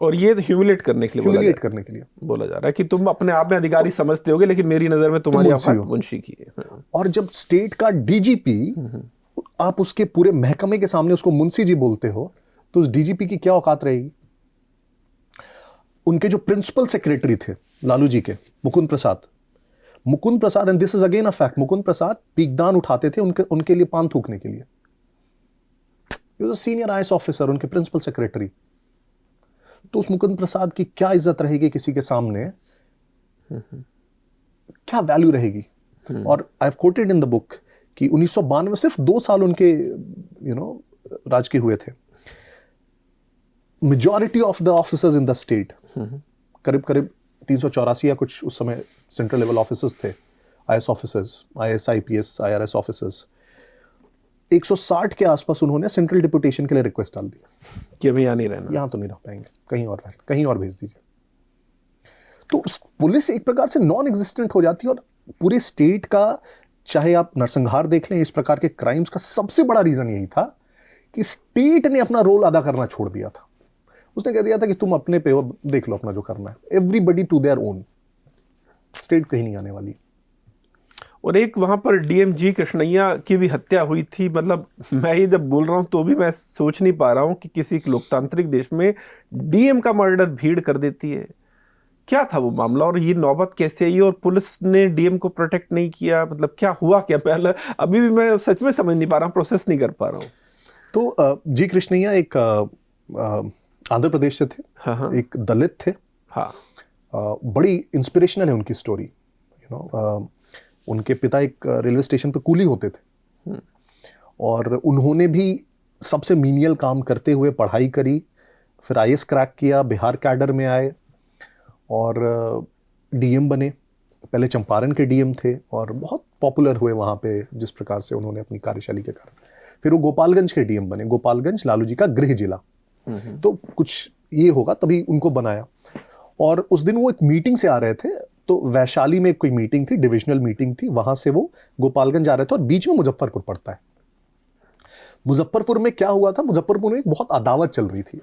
और ये ह्यूमिलेट करने के लिए बोला जा रहा है कि तुम अपने आप में अधिकारी समझते होगे, लेकिन मेरी नजर में तुम्हारी औकात मुंशी की है। और जब स्टेट का डीजीपी, आप उसके पूरे महकमे के सामने उसको मुंशी जी बोलते हो, तो उस डीजीपी की क्या औकात रहेगी। उनके जो प्रिंसिपल सेक्रेटरी थे लालू जी के, Mukund Prasad, and this is again a fact, Mukund Prasad पीकदान उठाते थे उनके लिए पान थूकने के लिए। He was a senior IAS officer, उनके प्रिंसिपल सेक्रेटरी। तो उस मुकुंद प्रसाद की क्या इज्जत रहेगी किसी के सामने, क्या वैल्यू रहेगी। और I have quoted in the book कि 1992 में सिर्फ 2 साल उनके राज के हुए थे। Majority of the officers in the state, करीब 384 या कुछ उस समय सेंट्रल लेवल ऑफिसर्स थे, IAS officers, IAS, IPS, IRS officers, 160 के आसपास उन्होंने सेंट्रल डिप्यूटेशन के लिए रिक्वेस्ट डाल दी कि अभी यहाँ नहीं रहना, यहाँ तो नहीं रह पाएंगे, कहीं और भेज दीजिए। तो पुलिस एक प्रकार से नॉन एग्जिस्टेंट हो जाती है। और पूरे स्टेट का, चाहे आप नरसंहार देख लें, इस प्रकार के क्राइम्स का सबसे बड़ा रीजन यही था कि स्टेट ने अपना रोल अदा करना छोड़ दिया था। उसने कह दिया था कि तुम अपने पे हो, देख लो अपना जो करना है, everybody to their own, state कहीं नहीं आने वाली। और एक वहां पर डीएम जी कृष्णैया की भी हत्या हुई थी। मतलब मैं ही जब बोल रहा हूं तो भी मैं सोच नहीं पा रहा हूं कि किसी एक लोकतांत्रिक देश में डीएम का मर्डर भीड़ कर देती है। क्या था वो मामला, और ये नौबत कैसे आई, और पुलिस ने डीएम को प्रोटेक्ट नहीं किया, मतलब क्या हुआ क्या? पहले अभी भी मैं सच में समझ नहीं पा रहा हूँ, प्रोसेस नहीं कर पा रहा हूँ। तो जी कृष्णैया एक आंध्र प्रदेश से थे। हाँ। एक दलित थे। हाँ। बड़ी इंस्पिरेशनल है उनकी स्टोरी। उनके पिता एक रेलवे स्टेशन पे कूली होते थे, और उन्होंने भी सबसे मीनियल काम करते हुए पढ़ाई करी, फिर आईएएस क्रैक किया, बिहार कैडर में आए और डीएम बने। पहले चंपारण के डीएम थे और बहुत पॉपुलर हुए वहाँ पे जिस प्रकार से उन्होंने अपनी कार्यशैली के कारण। फिर वो गोपालगंज के डीएम बने। गोपालगंज लालू जी का गृह जिला, तो कुछ ये होगा तभी उनको बनाया। और उस दिन वो एक मीटिंग से आ रहे थे, तो वैशाली में कोई मीटिंग थी, डिविजनल मीटिंग थी, वहां से वो गोपालगंज आ रहे थे, और बीच में मुजफ्फरपुर पड़ता है। मुजफ्फरपुर में क्या हुआ था, मुजफ्फरपुर में एक बहुत अदावत चल रही थी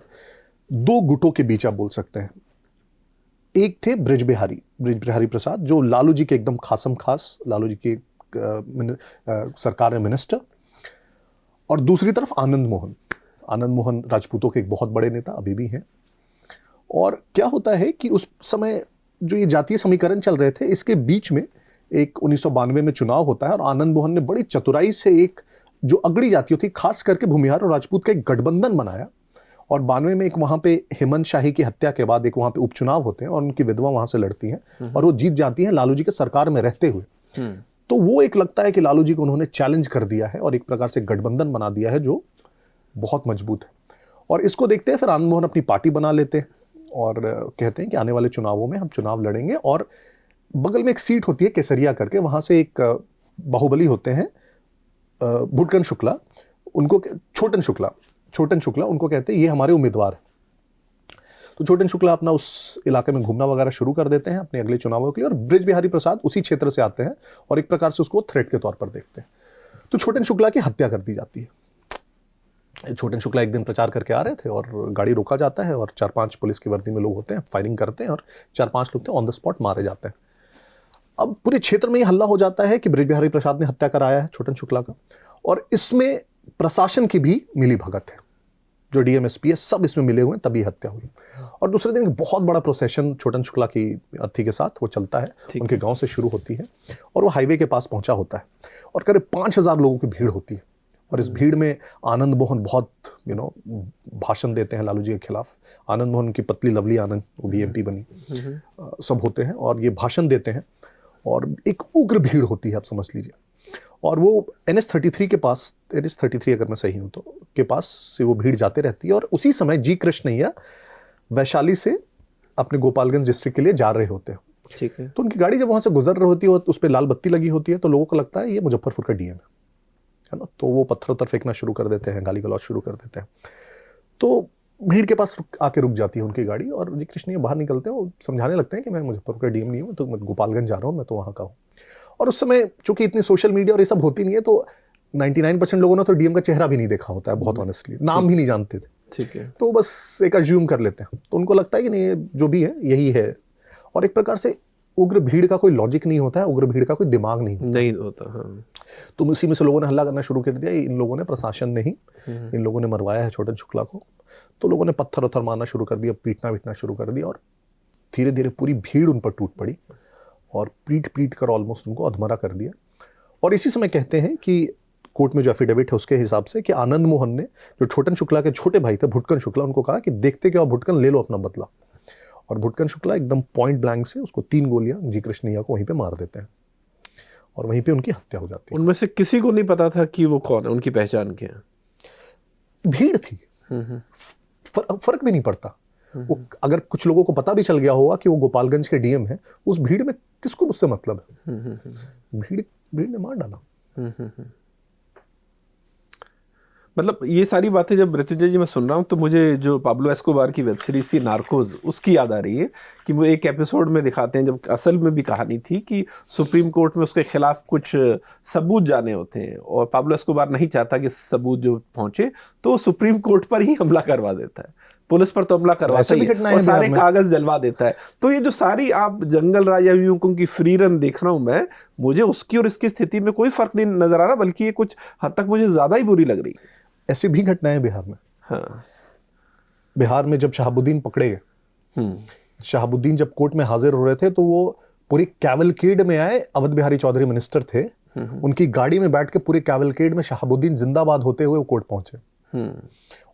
2 गुटों के बीच, आप बोल सकते हैं। एक थे ब्रिज बिहारी प्रसाद, जो लालू जी के एकदम खासम खास, लालू जी की सरकार में मिनिस्टर, और दूसरी तरफ आनंद आनंद मोहन राजपूतों के एक बहुत बड़े नेता अभी भी हैं। और क्या होता है कि उस समय जो ये जातीय समीकरण चल रहे थे, इसके बीच में एक 1992 में चुनाव होता है और आनंद मोहन ने बड़ी चतुराई से एक जो अगड़ी जातियों थी, खास करके भूमिहार और राजपूत का एक गठबंधन बनाया। और 92 में एक वहां पे हेमंत शाही की हत्या के बाद एक वहां पे उपचुनाव होते हैं और उनकी विधवा वहां से लड़ती हैं और वो जीत जाती हैं लालू जी के सरकार में रहते हुए। तो वो एक लगता है कि लालू जी को उन्होंने चैलेंज कर दिया है और एक प्रकार से गठबंधन बना दिया है जो बहुत मजबूत है। और इसको देखते हैं फिर आनंद मोहन अपनी पार्टी बना लेते हैं और कहते हैं कि आने वाले चुनावों में हम चुनाव लड़ेंगे। और बगल में एक सीट होती है केसरिया करके, वहां से एक बाहुबली होते हैं भुटकन शुक्ला, उनको छोटन शुक्ला उनको कहते हैं ये हमारे उम्मीदवार हैं। तो छोटन शुक्ला अपना उस इलाके में घूमना वगैरह शुरू कर देते हैं अपने अगले चुनावों के लिए। और ब्रिज बिहारी प्रसाद उसी क्षेत्र से आते हैं और एक प्रकार से उसको थ्रेट के तौर पर देखते हैं। तो छोटन शुक्ला की हत्या कर दी जाती है। छोटन शुक्ला एक दिन प्रचार करके आ रहे थे और गाड़ी रोका जाता है और 4-5 पुलिस की वर्दी में लोग होते हैं, फायरिंग करते हैं और 4-5 लोग थे ऑन द स्पॉट मारे जाते हैं। अब पूरे क्षेत्र में ये हल्ला हो जाता है कि ब्रिज बिहारी प्रसाद ने हत्या कराया है छोटन शुक्ला का। और इसमें प्रशासन की भी मिली भगत है, जो डीएमएसपी है सब इसमें मिले हुए हैं, तभी हत्या हुई। और दूसरे दिन एक बहुत बड़ा प्रोसेशन छोटन शुक्ला की अर्थी के साथ वो चलता है, उनके गांव से शुरू होती है और वो हाईवे के पास पहुंचा होता है और करीब 5000 लोगों की भीड़ होती है। और इस भीड़ में आनंद मोहन बहुत भाषण देते हैं लालू जी के खिलाफ। आनंद मोहन की पतली लवली आनंद, वो बीएमपी बनी, सब होते हैं और ये भाषण देते हैं और एक उग्र भीड़ होती है, आप समझ लीजिए। और वो NH33 के पास, NH33 अगर मैं सही हूं तो, के पास से वो भीड़ जाते रहती है। और उसी समय जी कृष्णैया वैशाली से अपने गोपालगंज डिस्ट्रिक्ट के लिए जा रहे होते हैं। ठीक है। तो उनकी गाड़ी जब वहां से गुजर रही होती है, उस पर लाल बत्ती लगी होती है, तो लोगों को लगता है ये मुजफ्फरपुर का डीएम है ना। तो वो पत्थर उत्थर फेंकना शुरू कर देते हैं, गाली गलौज शुरू कर देते हैं। तो भीड़ के पास आके रुक जाती है उनकी गाड़ी और जी कृष्णैया बाहर निकलते हैं। वो समझाने लगते हैं कि मैं मुजफ्फरपुर का डीएम नहीं हूँ, तो मैं गोपालगंज जा रहा हूँ, मैं तो वहाँ का हूँ। और उस समय चूंकि इतनी सोशल मीडिया और ये सब होती नहीं है, तो 99% लोगों ने तो डीएम का चेहरा भी नहीं देखा होता है, बहुत ऑनेस्टली नाम भी नहीं जानते थे। ठीक है। तो बस एक अज्यूम कर लेते हैं, तो उनको लगता है कि नहीं जो भी है यही है। और एक प्रकार से उग्र भीड़ का कोई लॉजिक नहीं होता है, उग्र भीड़ का कोई दिमाग नहीं होता। हाँ। तो उसी में से लोगों ने हल्ला करना शुरू कर दिया, इन लोगों ने, प्रशासन ने ही इन लोगों ने मरवाया है छोटन शुक्ला को। तो लोगों ने पत्थर उत्थर मारना शुरू कर दिया, पीटना शुरू कर दिया और धीरे धीरे पूरी भीड़ उन पर टूट पड़ी और पीट कर ऑलमोस्ट उनको अधमरा कर दिया। और इसी समय कहते हैं कि कोर्ट में जो एफिडेविट है उसके हिसाब से कि आनंद मोहन ने, जो छोटन शुक्ला के छोटे भाई थे भुटकन शुक्ला, उनको कहा कि देखते क्या भुटकन, ले लो अपना बदला। और भुटकन शुक्ला एकदम पॉइंट ब्लैंक से उसको 3 गोलियां जी कृष्णैया को वहीं पे मार देते हैं और वहीं पे उनकी हत्या हो जाती है। उनमें से किसी को नहीं पता था कि वो कौन है, उनकी पहचान क्या है? भीड़ थी, फर्क भी नहीं पड़ता। वो अगर कुछ लोगों को पता भी चल गया होगा कि वो गोपालगंज के डीएम है, उस भीड़ में किसको उससे मतलब है? भीड़ ने मार डाला। मतलब ये सारी बातें जब मृत्युंजय जी मैं सुन रहा हूँ तो मुझे जो पाब्लो एस्कोबार की वेब सीरीज थी नार्कोज, उसकी याद आ रही है कि वो एक एपिसोड में दिखाते हैं जब असल में भी कहानी थी कि सुप्रीम कोर्ट में उसके खिलाफ कुछ सबूत जाने होते हैं और पाब्लो एस्कोबार नहीं चाहता कि सबूत जो पहुंचे, तो सुप्रीम कोर्ट पर ही हमला करवा देता है, पुलिस पर तो हमला करवाता ही है और सारे कागज जलवा देता है। तो ये जो सारी आप जंगल राज या युवकों की फ्री रन देख रहा हूं मैं, मुझे उसकी और इसकी स्थिति में कोई फर्क नहीं नजर आ रहा, बल्कि ये कुछ हद तक मुझे ज्यादा ही बुरी लग रही है। ऐसी भी घटनाएं बिहार में। हाँ। बिहार में जब शहाबुद्दीन पकड़े गए, शहाबुद्दीन जब कोर्ट में हाजिर हो रहे थे तो वो पूरी कैवलकेड में आए। अवध बिहारी चौधरी मिनिस्टर थे, उनकी गाड़ी में बैठ के पूरे कैवलकेड में शहाबुद्दीन जिंदाबाद होते हुए वो कोर्ट पहुंचे।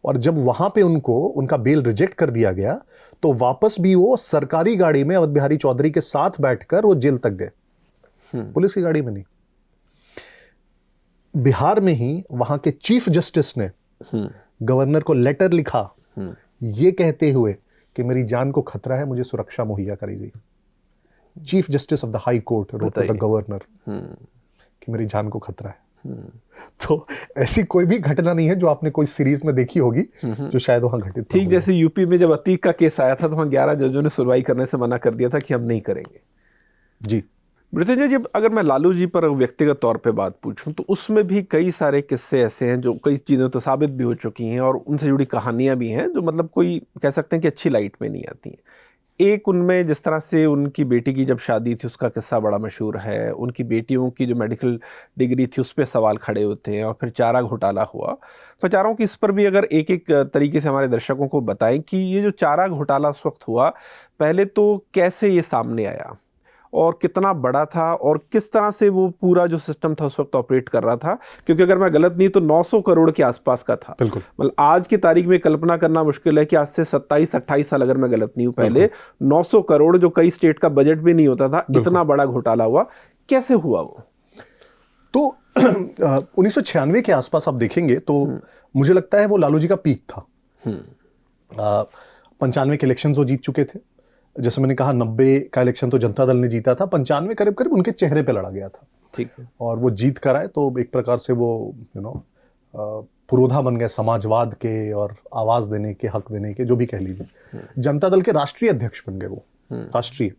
और जब वहां पे उनका बेल रिजेक्ट कर दिया गया तो वापस भी वो सरकारी गाड़ी में अवध बिहारी चौधरी के साथ बैठकर वो जेल तक गए, पुलिस की गाड़ी में नहीं। बिहार में ही वहां के चीफ जस्टिस ने गवर्नर को लेटर लिखा ये कहते हुए कि मेरी जान को खतरा है, मुझे सुरक्षा मुहैया करीजिए। Chief justice of the high court wrote to the governor कि मेरी जान को खतरा है। तो ऐसी कोई भी घटना नहीं है जो आपने कोई सीरीज में देखी होगी जो शायद वहां घटित। ठीक जैसे यूपी में जब अतीक का केस आया था तो वहां 11 जजों ने सुनवाई करने से मना कर दिया था कि हम नहीं करेंगे। जी मृत्युंजय जी, अगर मैं लालू जी पर व्यक्तिगत तौर पे बात पूछूं तो उसमें भी कई सारे किस्से ऐसे हैं जो कई चीज़ें तो साबित भी हो चुकी हैं और उनसे जुड़ी कहानियां भी हैं जो मतलब कोई कह सकते हैं कि अच्छी लाइट में नहीं आती हैं। एक उनमें जिस तरह से उनकी बेटी की जब शादी थी उसका किस्सा बड़ा मशहूर है, उनकी बेटियों की जो मेडिकल डिग्री थी उस पर सवाल खड़े होते हैं, और फिर चारा घोटाला हुआ। मैं चाह रहा हूँ कि इस पर भी अगर एक एक तरीके से हमारे दर्शकों को बताएं कि ये जो चारा घोटाला उस वक्त हुआ, पहले तो कैसे ये सामने आया और कितना बड़ा था और किस तरह से वो पूरा जो सिस्टम था उस वक्त ऑपरेट कर रहा था, क्योंकि अगर मैं गलत नहीं तो 900 करोड़ के आसपास का था। बिल्कुल। मतलब आज की तारीख में कल्पना करना मुश्किल है कि आज से 27-28 साल अगर मैं गलत नहीं हूँ पहले 900 करोड़ जो कई स्टेट का बजट भी नहीं होता था, इतना बड़ा घोटाला हुआ। कैसे हुआ वो? तो 1996 के आसपास आप देखेंगे तो मुझे लगता है वो लालू जी का पीक था। 95 के इलेक्शन वो जीत चुके थे। जैसे मैंने कहा 90 का इलेक्शन तो जनता दल ने जीता था, 95 करीब करीब उनके चेहरे पे लड़ा गया था। ठीक है। और वो जीत कर आए तो एक प्रकार से वो पुरोधा बन गए समाजवाद के और आवाज देने के, हक देने के, जो भी कह लीजिए। जनता दल के राष्ट्रीय अध्यक्ष बन गए वो, राष्ट्रीय।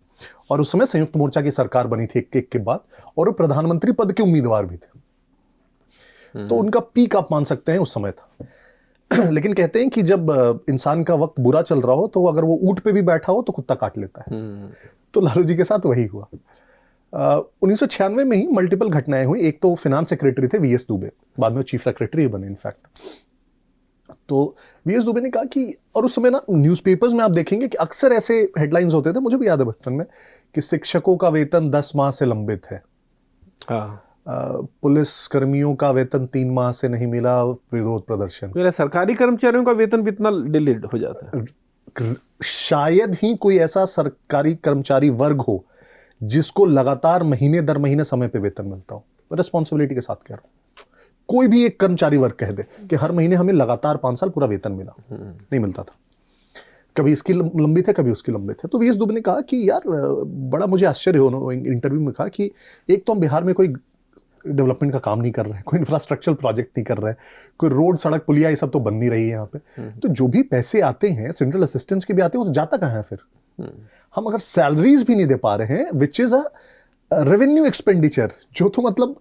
और उस समय संयुक्त मोर्चा की सरकार बनी थी एक के बाद, और वो प्रधानमंत्री पद के उम्मीदवार भी थे। तो उनका पीक आप मान सकते हैं उस समय था। लेकिन कहते हैं कि जब इंसान का वक्त बुरा चल रहा हो तो अगर वो ऊंट पे भी बैठा हो तो कुत्ता काट लेता है। तो लालू जी के साथ वही हुआ। 1996 में ही मल्टीपल घटनाएं हुई। एक तो फिनांस सेक्रेटरी थे वीएस दुबे, बाद में चीफ सेक्रेटरी बने इनफैक्ट। तो वीएस दुबे ने कहा कि, और उस समय ना न्यूज़पेपर्स में आप देखेंगे कि अक्सर ऐसे हेडलाइंस होते थे, मुझे भी याद है बचपन में, कि शिक्षकों का वेतन 10 माह से लंबित है। पुलिस कर्मियों का वेतन 3 माह से नहीं मिला, विरोध प्रदर्शन। मेरा सरकारी कर्मचारियों का वेतन भी इतना डिलेड हो जाता है। शायद ही कोई ऐसा सरकारी कर्मचारी वर्ग हो जिसको लगातार महीने दर महीने समय पे वेतन मिलता हो। मैं रिस्पॉन्सिबिलिटी के साथ कह रहा हूं, कोई भी एक कर्मचारी वर्ग कह दे कि हर महीने हमें लगातार 5 साल पूरा वेतन मिला, नहीं मिलता था। कभी इसकी लंबित है, कभी उसकी लंबित है। तो वीएस दुबे ने कहा कि यार बड़ा मुझे आश्चर्य हो, इंटरव्यू में कहा कि एक तो हम बिहार में कोई डेवलपमेंट का काम नहीं कर रहे हैं, कोई इंफ्रास्ट्रक्चरल प्रोजेक्ट नहीं कर रहे हैं, कोई रोड सड़क पुलिया ये सब तो बन नहीं रही है यहाँ पे। तो जो भी पैसे आते हैं सेंट्रल असिस्टेंस के भी आते हैं, वो तो जाता कहाँ है फिर? हम अगर सैलरीज भी नहीं दे पा रहे हैं, which is a revenue expenditure, जो तो मतलब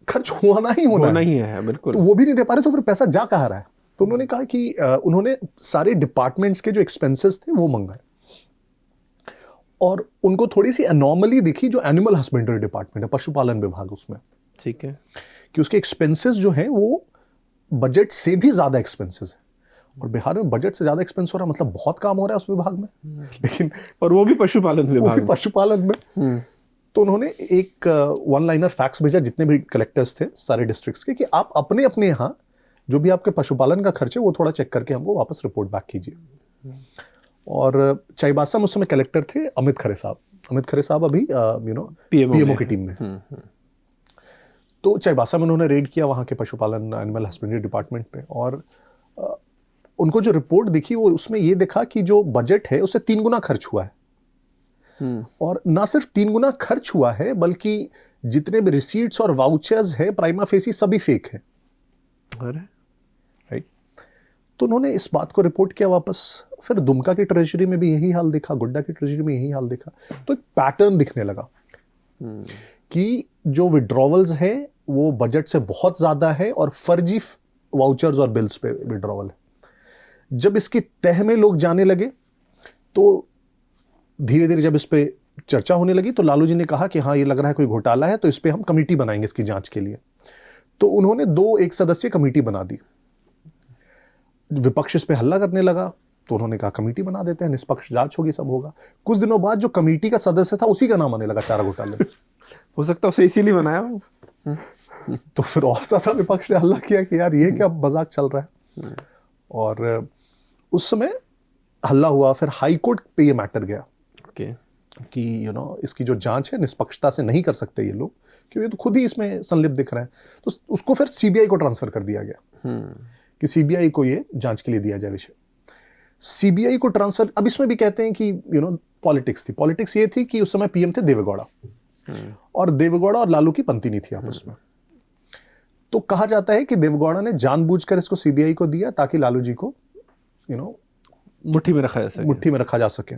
खर्च होना ही होना ही है, बिल्कुल। तो वो भी नहीं दे पा रहे तो फिर पैसा जा कहाँ रहा है? तो उन्होंने कहा कि उन्होंने सारे डिपार्टमेंट्स के जो एक्सपेंसेस थे वो मंगाए, और उनको थोड़ी सी एनॉमली दिखी जो एनिमल हस्बेंड्री डिपार्टमेंट है, पशुपालन विभाग, उसमें ठीक है कि उसके एक्सपेंसेस जो हैं वो बजट से भी ज्यादा एक्सपेंसेस है। और बिहार में बजट से ज्यादा एक्सपेंस हो रहा है, मतलब बहुत काम हो रहा है उस विभाग में। लेकिन और वो भी पशुपालन विभाग में, पशुपालन में। तो उन्होंने एक वन लाइनर फैक्स भेजा जितने भी कलेक्टर्स थे सारे डिस्ट्रिक्ट्स के, कि आप अपने अपने यहाँ जो भी आपके पशुपालन का खर्च है वो थोड़ा चेक करके हमको वापस रिपोर्ट बैक कीजिए। और चाईबासा में उस समय कलेक्टर थे अमित खरे साहब। अमित खरे साहब अभी पीएमओ की टीम में। तो चाईबासा में उन्होंने रेड किया वहाँ के पशुपालन एनिमल हस्बेंड्री डिपार्टमेंट पे, और उनको जो रिपोर्ट दिखी वो उसमें ये देखा कि जो बजट है उससे 3 गुना खर्च हुआ है। और ना सिर्फ 3 गुना खर्च हुआ है, बल्कि जितने भी रिसीट्स और वाउचर्स है प्राइमा फेसी सभी फेक है। राइट। तो उन्होंने इस बात को रिपोर्ट किया वापस। फिर दुमका की ट्रेजरी में भी यही हाल दिखा, गोड्डा की ट्रेजरी में यही हाल दिखा। तो एक पैटर्न दिखने लगा कि जो विड्रॉवल्स है वो बजट से बहुत ज्यादा है, और फर्जी वाउचर्स और बिल्स पे विड्रॉवल है। जब इसकी तह में लोग जाने लगे तो धीरे धीरे जब इस पे चर्चा होने लगी तो लालू जी ने कहा कि हाँ ये लग रहा है कोई घोटाला है, तो इस पे हम कमेटी बनाएंगे इसकी जांच के लिए। तो उन्होंने 2 एक सदस्यीय कमेटी बना दी। विपक्ष इस पे हल्ला करने लगा तो उन्होंने कहा कमेटी बना देते हैं, निष्पक्ष जांच होगी, सब होगा। कुछ दिनों बाद जो कमेटी का सदस्य था उसी का नाम आने लगा चारा घोटाले। हो सकता है उसे इसीलिए बनाया। तो फिर और ज्यादा विपक्ष ने हल्ला किया कि यार ये क्या मजाक चल रहा है। और उस समय हल्ला हुआ, फिर हाई कोर्ट पे ये मैटर गया कि इसकी जो जांच है निष्पक्षता से नहीं कर सकते ये लोग, क्योंकि तो खुद ही इसमें संलिप्त दिख रहे हैं। तो उसको फिर सीबीआई को ट्रांसफर कर दिया गया कि सीबीआई को ये जांच के लिए दिया जाए विषय। सीबीआई को ट्रांसफर, अब इसमें भी कहते हैं कि पॉलिटिक्स थी। पॉलिटिक्स ये थी कि उस समय पीएम थे देवेगौड़ा, और देवेगौड़ा और लालू की पंती नहीं थी आपस में। तो कहा जाता है कि देवेगौड़ा ने जानबूझकर इसको सीबीआई को दिया ताकि लालू जी को मुट्ठी में रखा जा सके।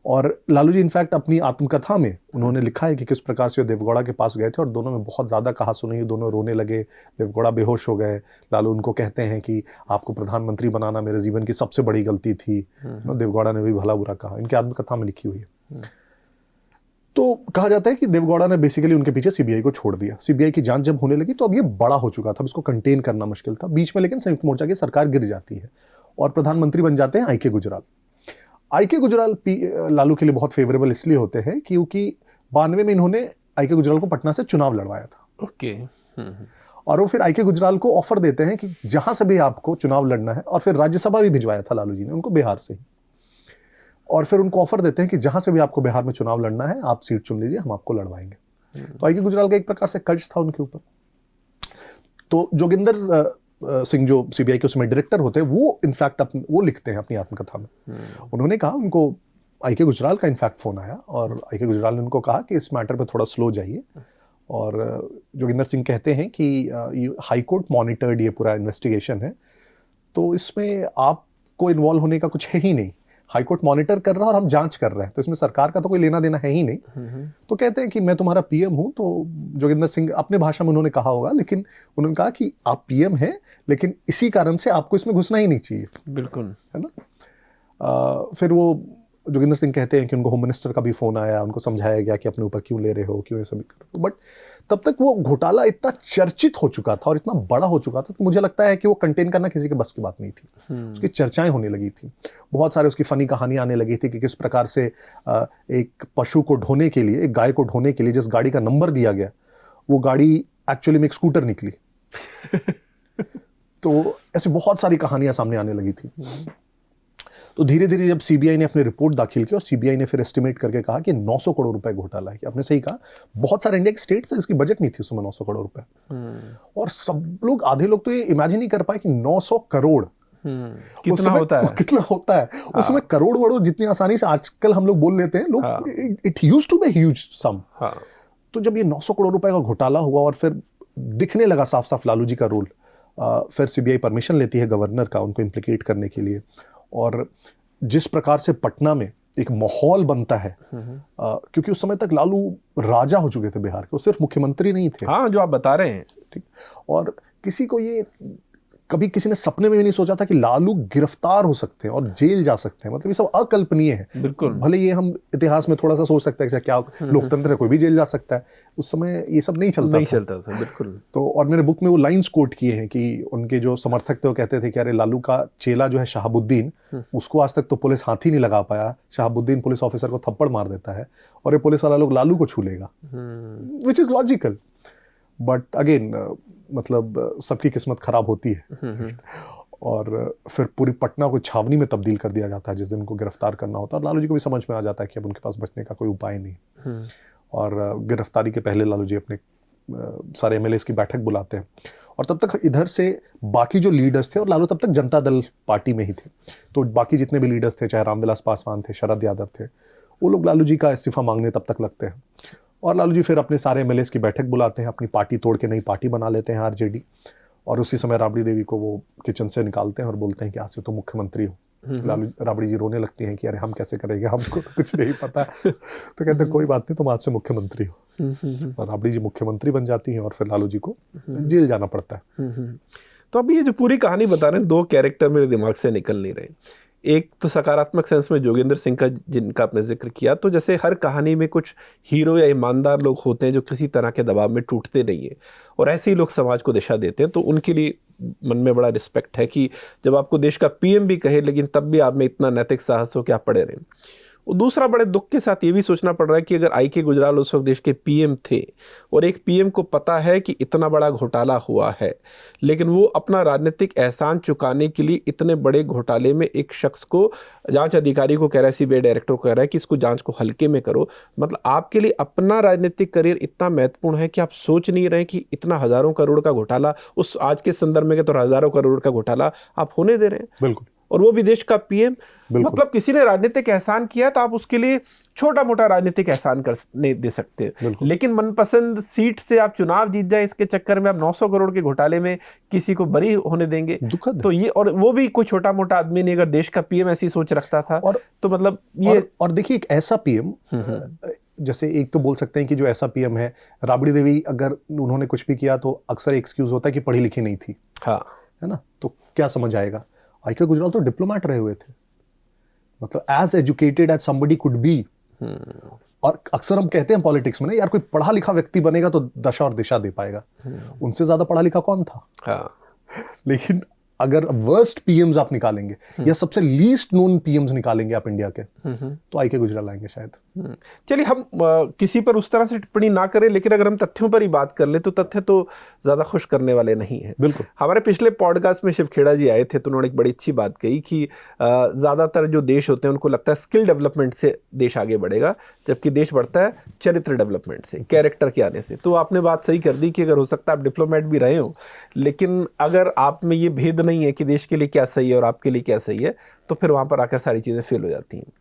और लालू जी इनफैक्ट अपनी आत्मकथा में उन्होंने लिखा है कि किस प्रकार से वो देवगौड़ा के पास गए थे और दोनों में बहुत ज़्यादा कहा सुनी, दोनों रोने लगे, देवगौड़ा बेहोश हो गए। लालू उनको कहते हैं कि आपको प्रधानमंत्री बनाना मेरे जीवन की सबसे बड़ी गलती थी। देवगौड़ा ने भी भला बुरा कहा, इनकी आत्मकथा में लिखी हुई है। तो कहा जाता है कि देवगौड़ा ने बेसिकली उनके पीछे सीबीआई को छोड़ दिया। सीबीआई की जांच जब होने लगी तो अब ये बड़ा हो चुका था, अब इसको कंटेन करना मुश्किल था। बीच में लेकिन संयुक्त मोर्चा की सरकार गिर जाती है और प्रधानमंत्री बन जाते हैं आई.के. गुजराल। आई.के. गुजराल लालू के लिए बहुत फेवरेबल इसलिए होते हैं क्योंकि 92 में इन्होंने आई.के. गुजराल को पटना से चुनाव लड़वाया था। ओके। और वो फिर आई.के. गुजराल को ऑफर देते हैं कि जहां से भी आपको चुनाव लड़ना है, और फिर राज्यसभा भी भिजवाया था लालू जी ने उनको बिहार से ही, और फिर उनको ऑफर देते हैं कि जहां से भी आपको बिहार में चुनाव लड़ना है आप सीट चुन लीजिए, हम आपको लड़वाएंगे। तो आई.के. गुजराल का एक प्रकार से कर्ज था उनके ऊपर। तो जोगिंदर सिंह जो सीबीआई के उसमें डायरेक्टर होते हैं, वो इनफैक्ट वो लिखते हैं अपनी आत्मकथा में, उन्होंने कहा उनको आई.के. गुजराल का इनफैक्ट फोन आया और आई.के. गुजराल ने उनको कहा कि इस मैटर पे थोड़ा स्लो जाइए। और जोगिंदर सिंह कहते हैं कि हाई कोर्ट मॉनिटर्ड ये पूरा इन्वेस्टिगेशन है, तो इसमें आपको इन्वॉल्व होने का कुछ है ही नहीं। हाई कोर्ट मॉनिटर कर रहा है और हम जांच कर रहे हैं, तो इसमें सरकार का तो कोई लेना देना है ही नहीं। तो कहते हैं कि मैं तुम्हारा पीएम हूं। तो जोगिंदर सिंह अपने भाषा में उन्होंने कहा होगा, लेकिन उन्होंने कहा कि आप पीएम हैं, लेकिन इसी कारण से आपको इसमें घुसना ही नहीं चाहिए। बिल्कुल, है ना। फिर वो जोगिंदर सिंह कहते हैं कि उनको होम मिनिस्टर का भी फोन आया, उनको समझाया गया कि अपने ऊपर क्यों ले रहे हो, क्यों ये सब कर रहे हो। बट तब तक वो घोटाला इतना चर्चित हो चुका था और इतना बड़ा हो चुका था कि मुझे लगता है कि वो कंटेन करना किसी के बस की बात नहीं थी। उसकी चर्चाएं होने लगी थी, बहुत सारे उसकी फनी कहानी आने लगी थी कि किस प्रकार से एक पशु को ढोने के लिए, एक गाय को ढोने के लिए जिस गाड़ी का नंबर दिया गया, वो गाड़ी एक्चुअली में एक स्कूटर निकली। तो ऐसी बहुत सारी कहानियां सामने आने लगी थी। तो धीरे धीरे जब सीबीआई ने अपनी रिपोर्ट दाखिल की और सीबीआई ने फिर एस्टिमेट करके कहा कि 900 करोड़ रुपए घोटाला है। आपने सही कहा, बहुत सारे इंडिया के स्टेट्स हैं इसकी बजट नहीं थी उसमें 900 करोड़ रुपए। और सब लोग, आधे लोग तो ये इमेजिन नहीं कर पाए कि 900 करोड़ कितना होता है, कितना होता है। उसमें करोड़ वरोड़ जितनी आसानी से आजकल हम लोग बोल लेते हैं लोग, it used to be huge sum. तो जब ये 900 करोड़ रुपए का घोटाला हुआ और फिर दिखने लगा साफ साफ लालू जी का रोल, फिर सीबीआई परमिशन लेती है गवर्नर का उनको इम्प्लीकेट करने के लिए। और जिस प्रकार से पटना में एक माहौल बनता है, क्योंकि उस समय तक लालू राजा हो चुके थे बिहार के, वो सिर्फ मुख्यमंत्री नहीं थे। हाँ, जो आप बता रहे हैं, ठीक। और किसी को ये कभी किसी ने सपने में भी नहीं सोचा था कि लालू गिरफ्तार हो सकते हैं और जेल जा सकते हैं। मतलब ये सब अकल्पनीय है। बिल्कुल। भले ये हम इतिहास में थोड़ा सा सोच सकते हैं कि क्या लोकतंत्र है, कोई भी जेल जा सकता है, उस समय ये सब नहीं चलता था। बिल्कुल। तो और मेरे बुक में वो लाइंस कोट किए हैं कि उनके जो समर्थक थे वो कहते थे कि अरे लालू का चेला जो है शहाबुद्दीन, उसको आज तक तो पुलिस हाथ ही नहीं लगा पाया। शहाबुद्दीन पुलिस ऑफिसर को थप्पड़ मार देता है और ये पुलिस वाला लोग लालू को छू लेगा, which is logical. But again मतलब सबकी किस्मत खराब होती है। और फिर पूरी पटना को छावनी में तब्दील कर दिया जाता है जिस दिन उनको गिरफ्तार करना होता है। और लालू जी को भी समझ में आ जाता है कि अब उनके पास बचने का कोई उपाय नहीं। और गिरफ्तारी के पहले लालू जी अपने सारे एमएलएस की बैठक बुलाते हैं। और तब तक इधर से बाकी जो लीडर्स थे, और लालू तब तक जनता दल पार्टी में ही थे, तो बाकी जितने भी लीडर्स थे, चाहे रामविलास पासवान थे, शरद यादव थे, वो लोग लालू जी का इस्तीफा मांगने तब तक लगते हैं। और लालू जी फिर अपने सारे एमएलएस की बैठक बुलाते हैं, अपनी पार्टी तोड़ के नई पार्टी बना लेते हैं आरजेडी। और उसी समय राबड़ी देवी को वो किचन से निकालते हैं और बोलते हैं कि आज से तुम मुख्यमंत्री हो। राबड़ी जी रोने लगती हैं कि अरे हम कैसे करेंगे, हमको तो कुछ नहीं पता। तो कहते हैं कोई बात नहीं, तुम आज से मुख्यमंत्री हो। और राबड़ी जी मुख्यमंत्री बन जाती हैं और फिर लालू जी को जेल जाना पड़ता है। तो अभी ये जो पूरी कहानी बता रहे हैं, दो कैरेक्टर मेरे दिमाग से निकल नहीं रहे। एक तो सकारात्मक सेंस में जोगिंदर सिंह का, जिनका आपने जिक्र किया, तो जैसे हर कहानी में कुछ हीरो या ईमानदार लोग होते हैं जो किसी तरह के दबाव में टूटते नहीं है, और ऐसे ही लोग समाज को दिशा देते हैं। तो उनके लिए मन में बड़ा रिस्पेक्ट है कि जब आपको देश का पीएम भी कहे, लेकिन तब भी आप में इतना नैतिक साहस हो कि आप पड़े रहें। और दूसरा, बड़े दुख के साथ ये भी सोचना पड़ रहा है कि अगर आई.के. गुजराल उस वक्त देश के पीएम थे और एक पीएम को पता है कि इतना बड़ा घोटाला हुआ है, लेकिन वो अपना राजनीतिक एहसान चुकाने के लिए इतने बड़े घोटाले में एक शख्स को, जांच अधिकारी को कह रहा है, सीबीआई डायरेक्टर को कह रहा है कि इसको जांच को हल्के में करो। मतलब आपके लिए अपना राजनीतिक करियर इतना महत्वपूर्ण है कि आप सोच नहीं रहे कि इतना हजारों करोड़ का घोटाला, उस आज के संदर्भ में तो हजारों करोड़ का घोटाला आप होने दे रहे हैं। बिल्कुल। और वो भी देश का पीएम। बिल्कुल। मतलब किसी ने राजनीतिक एहसान किया तो आप उसके लिए छोटा मोटा राजनीतिक एहसान नहीं दे सकते, बिल्कुल। लेकिन मनपसंद सीट से आप चुनाव जीत जाए इसके चक्कर में आप 900 करोड़ के घोटाले में किसी को बरी होने देंगे? दुखद है। तो ये, और वो भी कोई छोटा मोटा आदमी नहीं, अगर देश का पीएम ऐसी सोच रखता था तो मतलब ये और देखिए, एक ऐसा पीएम, जैसे एक तो बोल सकते हैं कि जो ऐसा पीएम है, राबड़ी देवी, अगर उन्होंने कुछ भी किया तो अक्सर एक्सक्यूज होता है कि पढ़ी लिखी नहीं थी, हाँ, है ना, तो क्या समझ आएगा। आईके गुजराल तो डिप्लोमेट रहे हुए थे, मतलब as educated as somebody could be. और अक्सर हम कहते हैं पॉलिटिक्स में ना, यार कोई पढ़ा लिखा व्यक्ति बनेगा तो दशा और दिशा दे पाएगा। उनसे ज्यादा पढ़ा लिखा कौन था? हाँ। लेकिन अगर वर्स्ट पीएम्स आप निकालेंगे या सबसे लीस्ट नोन पीएम्स निकालेंगे आप इंडिया के, तो आईके गुजराल आएंगे शायद। चलिए, हम किसी पर उस तरह से टिप्पणी ना करें, लेकिन अगर हम तथ्यों पर ही बात कर ले तो तथ्य तो ज्यादा खुश करने वाले नहीं है। बिल्कुल। हमारे पिछले पॉडकास्ट में शिव खेड़ा जी आए थे तो उन्होंने एक बड़ी अच्छी बात कही कि ज्यादातर जो देश होते हैं उनको लगता है स्किल डेवलपमेंट से देश आगे बढ़ेगा, जबकि देश बढ़ता है चरित्र डेवलपमेंट से, कैरेक्टर के आने से। तो आपने बात सही कर दी कि अगर हो सकता है आप डिप्लोमेट भी रहे हो, लेकिन अगर आप में ये भेद नहीं है कि देश के लिए क्या सही है और आपके लिए क्या सही है, तो फिर वहाँ पर आकर सारी चीज़ें फेल हो जाती हैं।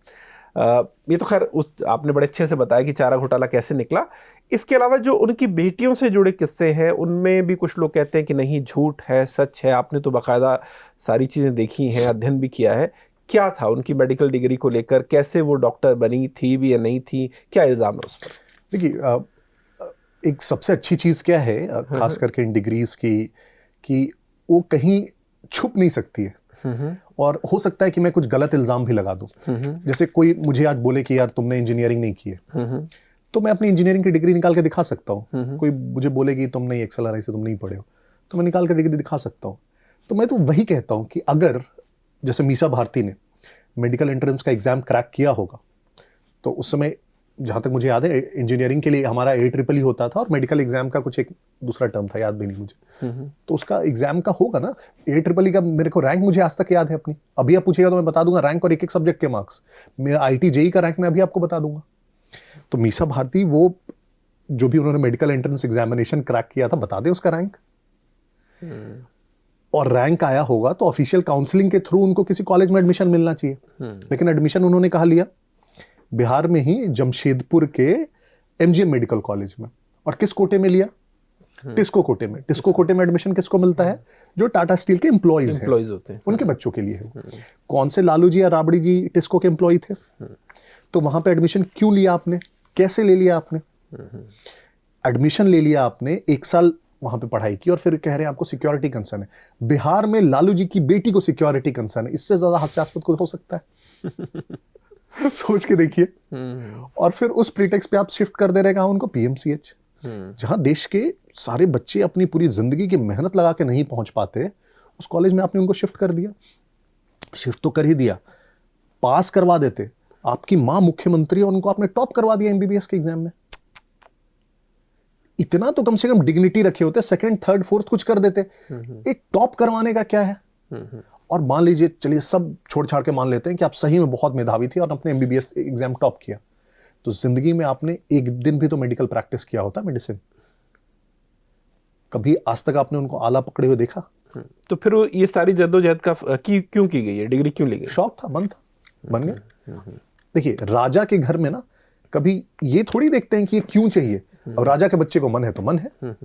ये तो खैर आपने बड़े अच्छे से बताया कि चारा घोटाला कैसे निकला। इसके अलावा जो उनकी बेटियों से जुड़े किस्से हैं उनमें भी कुछ लोग कहते हैं कि नहीं, झूठ है, सच है। आपने तो बाकायदा सारी चीज़ें देखी हैं, अध्ययन भी किया है। क्या था उनकी मेडिकल डिग्री को लेकर, कैसे वो डॉक्टर बनी थी भी या नहीं थी, क्या इल्ज़ाम है उस पर? देखिए, एक सबसे अच्छी चीज़ क्या है खास करके इन डिग्रीज की, कि वो कहीं छुप नहीं सकती है। और हो सकता है कि मैं कुछ गलत इल्जाम भी लगा दूं। जैसे कोई मुझे आज बोले कि यार तुमने इंजीनियरिंग नहीं की है, तो मैं अपनी इंजीनियरिंग की डिग्री निकाल के दिखा सकता हूँ। कोई मुझे बोले कि तुम नहीं एक्सेलर से तुम नहीं पढ़े हो, तो मैं निकाल के डिग्री दिखा सकता हूँ। तो मैं तो वही कहता हूँ कि अगर जैसे मीसा भारती ने मेडिकल एंट्रेंस का एग्जाम क्रैक किया होगा, तो उस समय जहाँ तक मुझे याद है इंजीनियरिंग के लिए हमारा AEEE होता था और मेडिकल एग्जाम का कुछ एक दूसरा टर्म था, याद भी नहीं मुझे। तो उसका एग्जाम का होगा ना, AEEE का मेरे को रैंक मुझे आज तक याद है अपनी। अभी आप पूछिएगा तो मैं बता दूंगा रैंक और एक एक सब्जेक्ट के मार्क्स। मेरा IIT JEE का रैंक मैं अभी आपको बता दूंगा। तो मीसा भारती, वो जो भी उन्होंने मेडिकल एंट्रेंस एग्जामिनेशन क्रैक किया था, बता दें उसका रैंक। और रैंक आया होगा तो ऑफिशियल काउंसलिंग के थ्रू उनको किसी कॉलेज में एडमिशन मिलना चाहिए। लेकिन एडमिशन उन्होंने कहाँ लिया? बिहार में ही जमशेदपुर के MGM मेडिकल कॉलेज में। और किस कोटे में लिया? टिस्को कोटे में। टिस्को कोटे में एडमिशन किसको मिलता है? जो टाटा स्टील के एम्प्लॉइज होते हैं, उनके बच्चों के लिए है। कौन से लालू जी या राबड़ी जी टिस्को के एम्प्लॉय थे? तो वहां पे एडमिशन क्यों लिया आपने? कैसे ले लिया आपने? एडमिशन ले लिया आपने, 1 साल वहां पे पढ़ाई की और फिर कह रहे हैं आपको सिक्योरिटी कंसर्न है। बिहार में लालू जी की बेटी को सिक्योरिटी कंसर्न है, इससे ज्यादा हास्यास्पद कुछ हो सकता है? सोच के देखिए। और फिर उस प्रीटेक्स्ट पे आप शिफ्ट कर दे रहे कहा उनको PMCH, जहां देश के सारे बच्चे अपनी पूरी जिंदगी की मेहनत लगा के नहीं पहुंच पाते, उस कॉलेज में आपने उनको शिफ्ट कर दिया। शिफ्ट तो कर ही दिया, पास करवा देते। आपकी मां मुख्यमंत्री और उनको आपने टॉप करवा दिया MBBS के एग्जाम में। इतना तो कम से कम डिग्निटी रखे होते, 2nd, 3rd, 4th कुछ कर देते। एक टॉप करवाने का क्या है? और मान लीजिए, चलिए सब छोड़ छाड़ के मान लेते हैं कि आप सही में बहुत मेधावी थी और आपने MBBS एग्जाम टॉप किया, तो जिंदगी में आपने एक दिन भी तो मेडिकल प्रैक्टिस किया होता, मेडिसिन। कभी आज तक आपने उनको आला पकड़े हुए देखा? तो फिर ये सारी जद्दोजहद का क्यों की गई है? डिग्री क्यों ली गई? शौक था, मन था, बन गए। देखिए, राजा के घर में ना कभी ये थोड़ी देखते हैं कि ये क्यों चाहिए, और राजा के बच्चे को मन है तो मन है।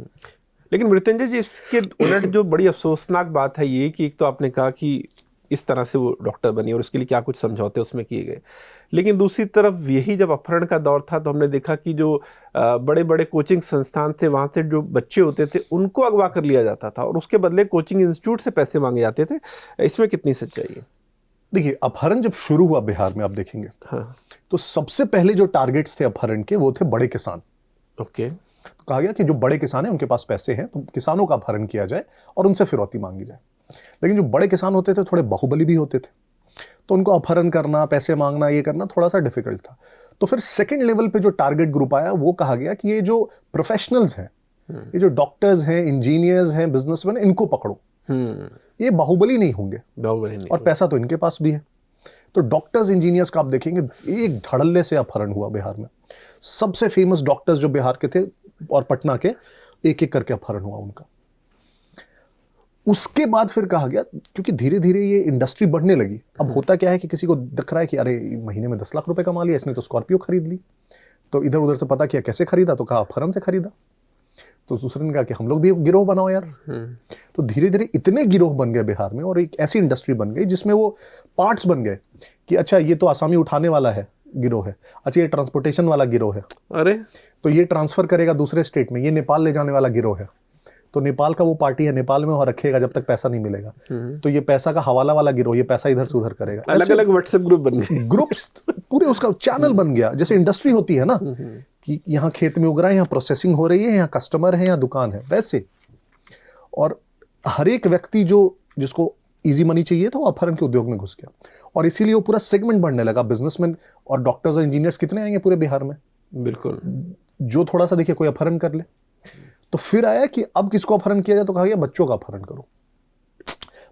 लेकिन मृत्युंजय जी, इसके उलट जो बड़ी अफसोसनाक बात है ये कि एक तो आपने कहा कि इस तरह से वो डॉक्टर बनी और उसके लिए क्या कुछ समझौते उसमें किए गए, लेकिन दूसरी तरफ यही जब अपहरण का दौर था तो हमने देखा कि जो बड़े बड़े कोचिंग संस्थान थे वहाँ से जो बच्चे होते थे उनको अगवा कर लिया जाता था और उसके बदले कोचिंग इंस्टीट्यूट से पैसे मांगे जाते थे। इसमें कितनी सच्चाई है? देखिए, अपहरण जब शुरू हुआ बिहार में, आप देखेंगे तो सबसे पहले जो टारगेट्स थे अपहरण के, वो थे बड़े किसान। ओके। तो कहा गया कि जो बड़े किसान हैं उनके पास पैसे हैं, तो किसानों का अपहरण किया जाए और उनसे फिरौती मांगी जाए। लेकिन जो बड़े किसान होते थे थोड़े बाहुबली भी होते थे, तो उनको अपहरण करना, पैसे मांगना, ये करना थोड़ा सा डिफिकल्ट था। तो फिर 2nd लेवल पे जो टारगेट ग्रुप आया, वो कहा गया कि ये जो प्रोफेशनल्स हैं, ये जो डॉक्टर्स हैं, इंजीनियर्स हैं, बिजनेसमैन, इनको पकड़ो। ये बाहुबली नहीं होंगे, और पैसा तो इनके पास भी है। तो डॉक्टर्स, इंजीनियर्स का आप देखेंगे एक धड़ल्ले से अपहरण हुआ बिहार में। सबसे फेमस डॉक्टर्स जो बिहार के थे और पटना के, एक एक करके अपहरण हुआ उनका। उसके बाद फिर कहा गया, क्योंकि धीरे धीरे ये इंडस्ट्री बढ़ने लगी। अब होता क्या है कि किसी को दिख रहा है कि अरे महीने में 10 लाख रुपए कमा लिया इसने, तो स्कॉर्पियो खरीद ली। तो इधर उधर से पता किया कैसे खरीदा, तो कहा अपहरण से खरीदा। तो दूसरे ने कहा कि हम लोग भी गिरोह बनाओ यार। तो धीरे धीरे इतने गिरोह बन गए बिहार में, और एक ऐसी इंडस्ट्री बन गई जिसमें वो पार्ट्स बन गए कि अच्छा ये तो आसामी उठाने वाला है गिरोह है, अच्छा ये ट्रांसपोर्टेशन वाला गिरोह है, अरे तो ये ट्रांसफर करेगा दूसरे स्टेट में, ये नेपाल ले जाने वाला गिरोह है, तो नेपाल का वो पार्टी है नेपाल में वहां रखेगा जब तक पैसा नहीं मिलेगा, तो ये पैसा का हवाला वाला गिरोह, ये पैसा इधर से उधर करेगा। अलग अलग व्हाट्सएप ग्रुप बन गए, ग्रुप्स पूरे उसका चैनल बन गया। जैसे इंडस्ट्री होती है ना कि यहाँ खेत में उग रहा है, यहाँ प्रोसेसिंग हो रही है, यहाँ कस्टमर है, यहाँ दुकान है, वैसे। और हर एक व्यक्ति जिसको इजी मनी चाहिए था वो अपहरण के उद्योग में घुस गया, और इसीलिए वो पूरा सेगमेंट बढ़ने लगा। बिजनेसमैन और डॉक्टर्स और इंजीनियर्स कितने आएंगे पूरे बिहार में, बिल्कुल। जो थोड़ा सा देखिए कोई अपहरण कर ले। तो फिर आया कि अब किसको अपहरण किया जाए, तो कहा गया बच्चों का अपहरण करो।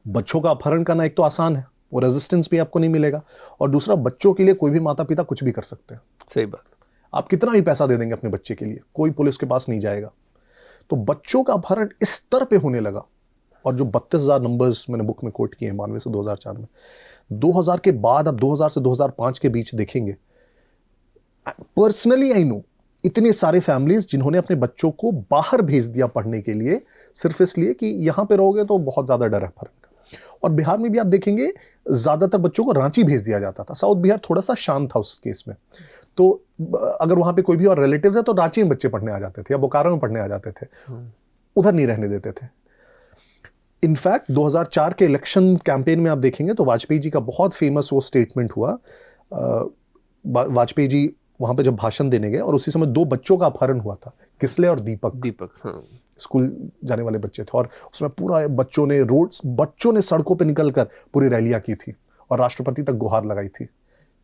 बच्चों का अपहरण करना एक तो आसान है, वो रेजिस्टेंस भी आपको नहीं मिलेगा, और दूसरा बच्चों के लिए कोई भी माता पिता कुछ भी कर सकते हैं। सही बात। आप कितना भी पैसा दे देंगे अपने बच्चे के लिए, कोई पुलिस के पास नहीं जाएगा। तो बच्चों का अपहरण इस स्तर पे होने लगा, और जो 32,000 नंबर्स मैंने बुक में कोट किए हैं 92 से 2004 में, 2000 के बाद अब 2000 से 2005 के बीच देखेंगे, पर्सनली आई नो इतने सारे फैमिलीज जिन्होंने अपने बच्चों को बाहर भेज दिया पढ़ने के लिए, सिर्फ इसलिए कि यहां पे रहोगे तो बहुत ज्यादा डर है अपहरण का। और बिहार में भी आप देखेंगे ज्यादातर बच्चों को रांची भेज दिया जाता था। साउथ बिहार थोड़ा सा शांत था उस केस में, तो अगर वहां पे कोई भी और रिलेटिव्स है तो रांची में बच्चे पढ़ने आ जाते थे या बोकारो में पढ़ने आ जाते थे, उधर नहीं रहने देते थे। इनफैक्ट 2004 के इलेक्शन कैंपेन में आप देखेंगे तो वाजपेयी जी का बहुत फेमस वो स्टेटमेंट हुआ। वाजपेयी जी वहां पे जब भाषण देने गए, और उसी समय 2 बच्चों का अपहरण हुआ था, किसले और दीपक। हाँ। स्कूल जाने वाले बच्चे थे, और उसमें पूरा बच्चों ने सड़कों पे निकलकर पूरी रैलियां की थी, और राष्ट्रपति तक गुहार लगाई थी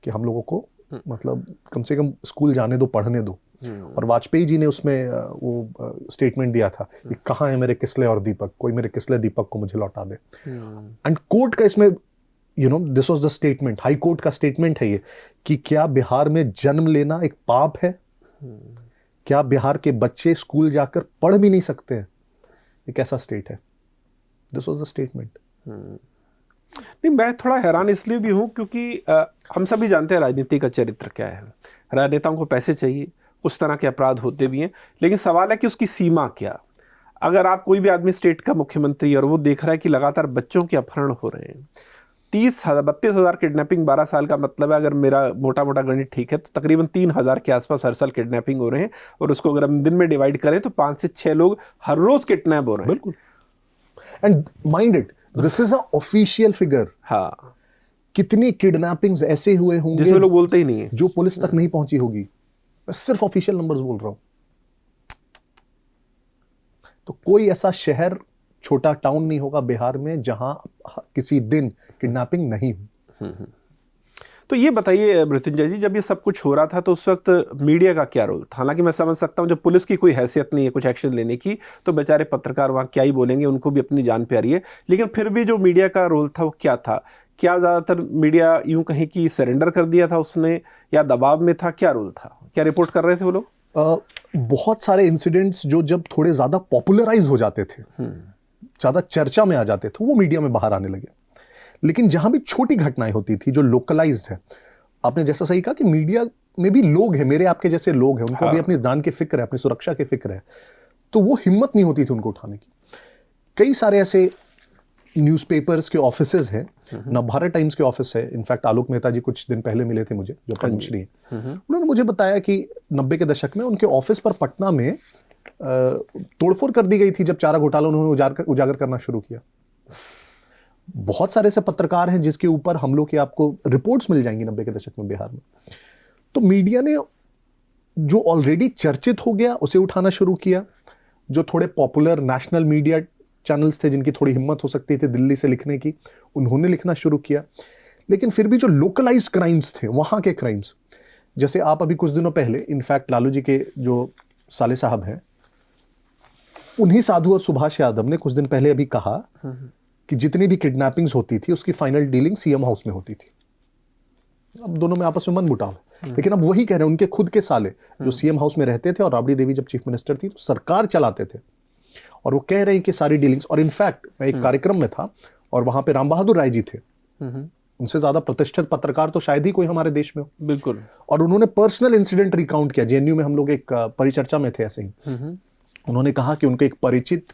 कि हम लोगों को मतलब कम से कम स्कूल जाने दो, पढ़ने दो। और वाजपेयी जी ने उसमें वो स्टेटमेंट दिया था कि कहाँ है मेरे किसले और दीपक, कोई मेरे किसले दीपक को मुझे लौटा दे। एंड कोर्ट का इसमें this was the statement, high court का स्टेटमेंट है ये, कि क्या बिहार में जन्म लेना एक पाप है? क्या बिहार के बच्चे स्कूल जाकर पढ़ भी नहीं सकते हैं? एक ऐसा स्टेट है। This was the statement. नहीं, मैं थोड़ा हैरान इसलिए भी हूं क्योंकि हम सभी जानते हैं राजनीति का चरित्र क्या है। राजनेताओं को पैसे चाहिए, उस तरह के अपराध होते भी हैं, लेकिन सवाल है कि उसकी सीमा क्या। अगर आप कोई भी आदमी स्टेट का मुख्यमंत्री और वो देख रहा है कि लगातार बच्चों के अपहरण हो रहे हैं, 32,000 किडनैपिंग 12 साल का मतलब है, अगर मेरा मोटा मोटा गणित ठीक है तो तकरीबन 3,000 के आसपास हर साल किडनैपिंग हो रहे हैं, और उसको अगर हम दिन में डिवाइड करें तो 5 से 6 लोग हर रोज किडनैप हो रहे हैं। बिल्कुल। And mind it, this is a official figure. हाँ, कितनी किडनैपिंग्स ऐसे हुए होंगे जिसमें लोग बोलते ही नहीं है, जो पुलिस तक नहीं पहुंची होगी। मैं सिर्फ ऑफिशियल नंबर्स बोल रहा हूं। तो कोई ऐसा शहर, छोटा टाउन नहीं होगा बिहार में जहां किसी दिन किडनैपिंग नहीं हुई। तो ये बताइए मृत्युंजय जी, जब ये सब कुछ हो रहा था तो उस वक्त मीडिया का क्या रोल था? हालांकि मैं समझ सकता हूँ जब पुलिस की कोई हैसियत नहीं है कुछ एक्शन लेने की, तो बेचारे पत्रकार वहाँ क्या ही बोलेंगे, उनको भी अपनी जान प्यारी है, लेकिन फिर भी जो मीडिया का रोल था वो क्या था? क्या ज़्यादातर मीडिया यूं कहीं कि सरेंडर कर दिया था उसने, या दबाव में था? क्या रोल था? क्या रिपोर्ट कर रहे थे वो लोग? बहुत सारे इंसिडेंट्स जो जब थोड़े ज़्यादा पॉपुलराइज हो जाते थे, ज़्यादा चर्चा में आ जाते थे, वो मीडिया में बाहर आने लगे। लेकिन जहां भी छोटी घटनाएं होती थी जो लोकलाइज्ड है, आपने जैसा सही कहा कि मीडिया में भी लोग हैं, मेरे आपके जैसे लोग हैं, उनको भी अपनी जान की फिक्र है, अपनी सुरक्षा की फिक्र है, तो वो हिम्मत नहीं होती थी उनको उठाने की। कई सारे ऐसे न्यूज़पेपर्स के ऑफिसेज हैं, नवभारत टाइम्स के ऑफिस है, इनफैक्ट आलोक मेहता जी कुछ दिन पहले मिले थे मुझे, जो पद्मश्री हैं। उन्होंने मुझे बताया कि 90 के दशक में उनके ऑफिस पर पटना में तोड़फोड़ कर दी गई थी जब चारा घोटाला उन्होंने उजागर करना शुरू किया। बहुत सारे ऐसे पत्रकार हैं जिसके ऊपर हमलों की आपको रिपोर्ट्स मिल जाएंगी 90 के दशक में बिहार में। तो मीडिया ने जो ऑलरेडी चर्चित हो गया उसे उठाना शुरू किया, जो थोड़े पॉपुलर नेशनल मीडिया चैनल्स थे जिनकी थोड़ी हिम्मत हो सकती थी दिल्ली से लिखने की, उन्होंने लिखना शुरू किया। लेकिन फिर भी जो लोकलाइज्ड क्राइम्स थे, वहां के क्राइम्स, जैसे आप अभी कुछ दिनों पहले इनफैक्ट लालू जी के जो साले साहब हैं, उन्हीं साधु और सुभाष यादव ने कुछ दिन पहले अभी कहा कि जितनी भी किडनैपिंग्स होती थी उसकी फाइनल डीलिंग सीएम हाउस में होती थी। अब दोनों में आपस में मनमुटाव है, लेकिन अब वही कह रहे हैं, उनके खुद के साले जो सीएम हाउस में रहते थे, और राबड़ी देवी जब चीफ मिनिस्टर थी तो सरकार चलाते थे, और वो कह रहे हैं कि सारी डीलिंग्स, और इनफैक्ट मैं एक कार्यक्रम में था और वहां पे राम बहादुर राय जी थे, उनसे ज्यादा प्रतिष्ठित पत्रकार तो शायद ही कोई हमारे देश में हो। बिल्कुल। और उन्होंने पर्सनल इंसिडेंट रिकाउंट किया। जेएनयू में हम लोग एक परिचर्चा में थे ऐसे ही, उन्होंने कहा कि उनके एक परिचित